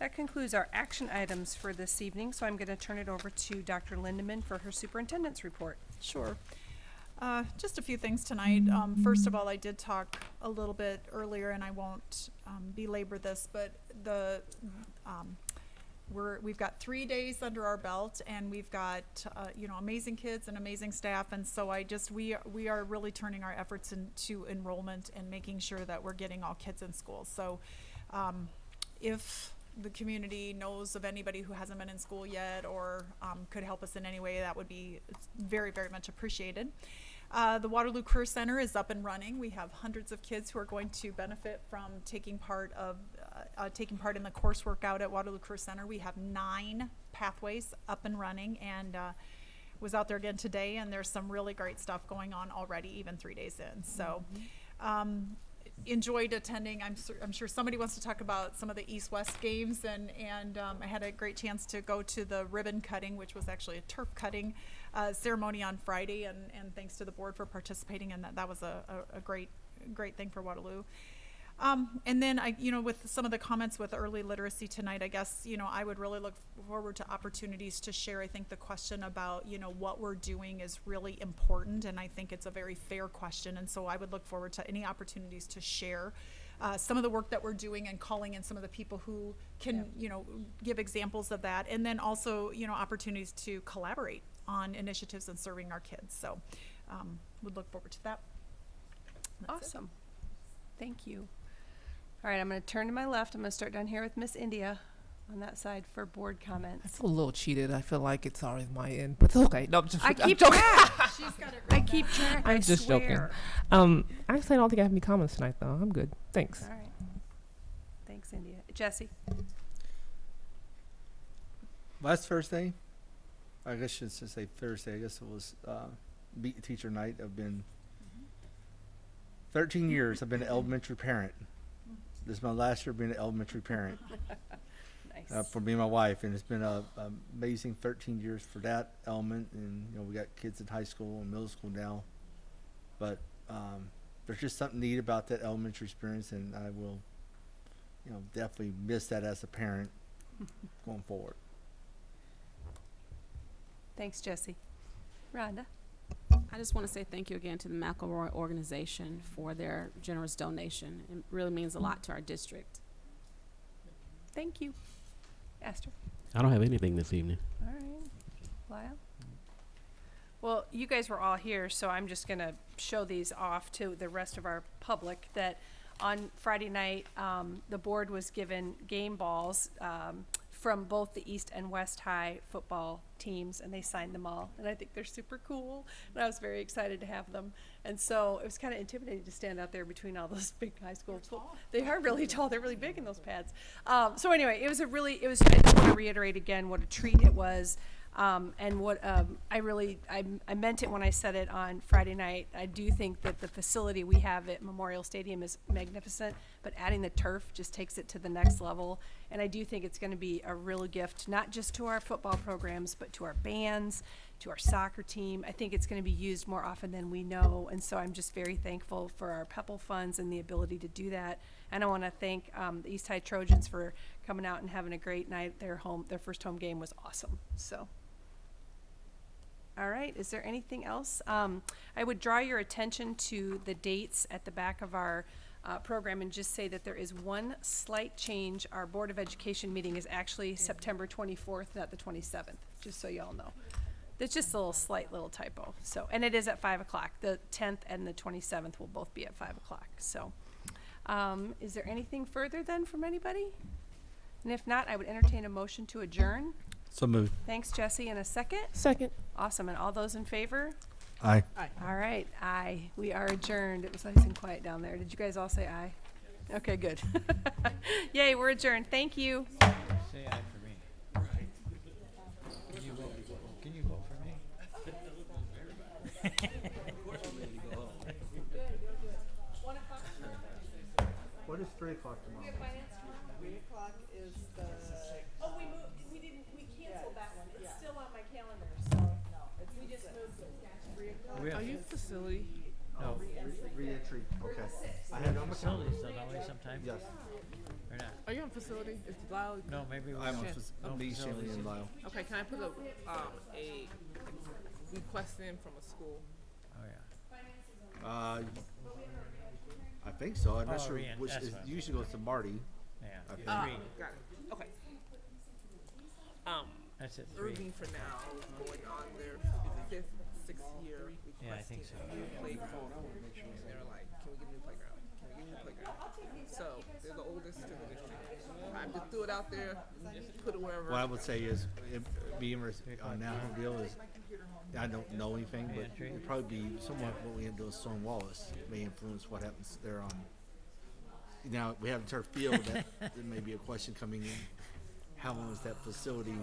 That concludes our action items for this evening, so I'm going to turn it over to Dr. Lindeman for her superintendent's report. Sure. Just a few things tonight. First of all, I did talk a little bit earlier, and I won't belabor this, but we've got 3 days under our belt, and we've got amazing kids and amazing staff, and so we are really turning our efforts into enrollment and making sure that we're getting all kids in school. So if the community knows of anybody who hasn't been in school yet or could help us in any way, that would be very, very much appreciated. The Waterloo Career Center is up and running. We have hundreds of kids who are going to benefit from taking part in the coursework out at Waterloo Career Center. We have 9 pathways up and running, and was out there again today, and there's some really great stuff going on already, even 3 days in. So enjoyed attending. I'm sure somebody wants to talk about some of the East-West games, and I had a great chance to go to the ribbon cutting, which was actually a turf cutting ceremony on Friday, and thanks to the board for participating in that. That was a great thing for Waterloo. And then with some of the comments with early literacy tonight, I guess, I would really look forward to opportunities to share. I think the question about, what we're doing is really important, and I think it's a very fair question. And so I would look forward to any opportunities to share some of the work that we're doing and calling in some of the people who can, give examples of that. And then also, opportunities to collaborate on initiatives and serving our kids. So would look forward to that. That's Awesome. Thank you. All right, I'm going to turn to my left. I'm going to start down here with Miss India on that side for board I comments. feel a little cheated. I feel like it's always my end, but it's okay. No, I'm just. I I'm keep joking. track. I keep track. I'm I just swear. joking. Actually, I don't think I have any comments tonight, though. I'm good. Thanks. All right. Thanks, India. Jesse. Last Thursday, I guess I should say Thursday, I guess it was Meet Teacher Night. I've been 13 years, I've been an elementary parent. This is my last year being an elementary parent Nice. for me and my wife, and it's been a amazing 13 years for that element. And we got kids in high school and middle school now, but there's just something neat about that elementary experience, and I will, definitely miss that as a parent going forward. Thanks, Jesse. Rhonda. I just want to say thank you again to the McElroy organization for their generous donation. It really means a lot to our district. Thank you. Esther. I don't have anything this evening. All right. Lyle. Well, you guys were all here, so I'm just going to show these off to the rest of our public that on Friday night, the board was given game balls from both the East and West High football teams, and they signed them all. And I think they're super cool, and I was very excited to have them. And so it was kind of intimidating to stand out there between all those big high school. They are really tall. They're really big in those pads. So anyway, I just want to reiterate again what a treat it was. And what I meant it when I said it on Friday night. I do think that the facility we have at Memorial Stadium is magnificent, but adding the turf just takes it to the next level. And I do think it's going to be a real gift, not just to our football programs, but to our bands, to our soccer team. I think it's going to be used more often than we know. And so I'm just very thankful for our PEPL funds and the ability to do that. And I want to thank the East High Trojans for coming out and having a great night. Their first home game was awesome. So. All right, is there anything else? I would draw your attention to the dates at the back of our program and just say that there is one slight change. Our Board of Education meeting is actually September 24th, not the 27th, just so y'all know. There's just a slight little typo. So, and it is at 5 o'clock. The 10th and the 27th will both be at 5 o'clock. So, is there anything further then from anybody? And if not, I would entertain a motion to adjourn. So moved. Thanks, Jesse. And a second? Second. Awesome. And all those in favor? Aye. All right. Aye. We are adjourned. It was nice and quiet down there. Did you guys all say aye? Okay, good. Yay, we're adjourned. Thank you. Say aye for me. Can you vote for me? What is 3 o'clock tomorrow? 3 o'clock is the. Oh, we canceled that one. It's still on my calendar, so we just moved it. 3 o'clock. Are you facility? No. Re-entry. Okay. I We have have facilities though, don't we, sometimes? Yes. Or not? Are you on facility? It's Lyle. No, maybe we I'm don't. on No me, facilities. Shanley, and Lyle. Okay, can I put a request in from a school? Oh, yeah. I think so. I'm not Oh, sure re-en- which that's is what- usually goes to Marty. Yeah. I think. Got Three. it. Okay. That's it, 3. Irving for now is going on their 5th, 6th year requesting Yeah, I think so. a new playground. They're like, can we get a new playground? Can we get a new playground? So they're the oldest in the district. I just threw it out there, put it wherever. What I would say is, being on that whole deal is, I don't know anything, but it'd probably be somewhat what we had to do with Stone Wallace may influence what happens there on. Now, we have a turf field, that there may be a question coming in. How long is that facility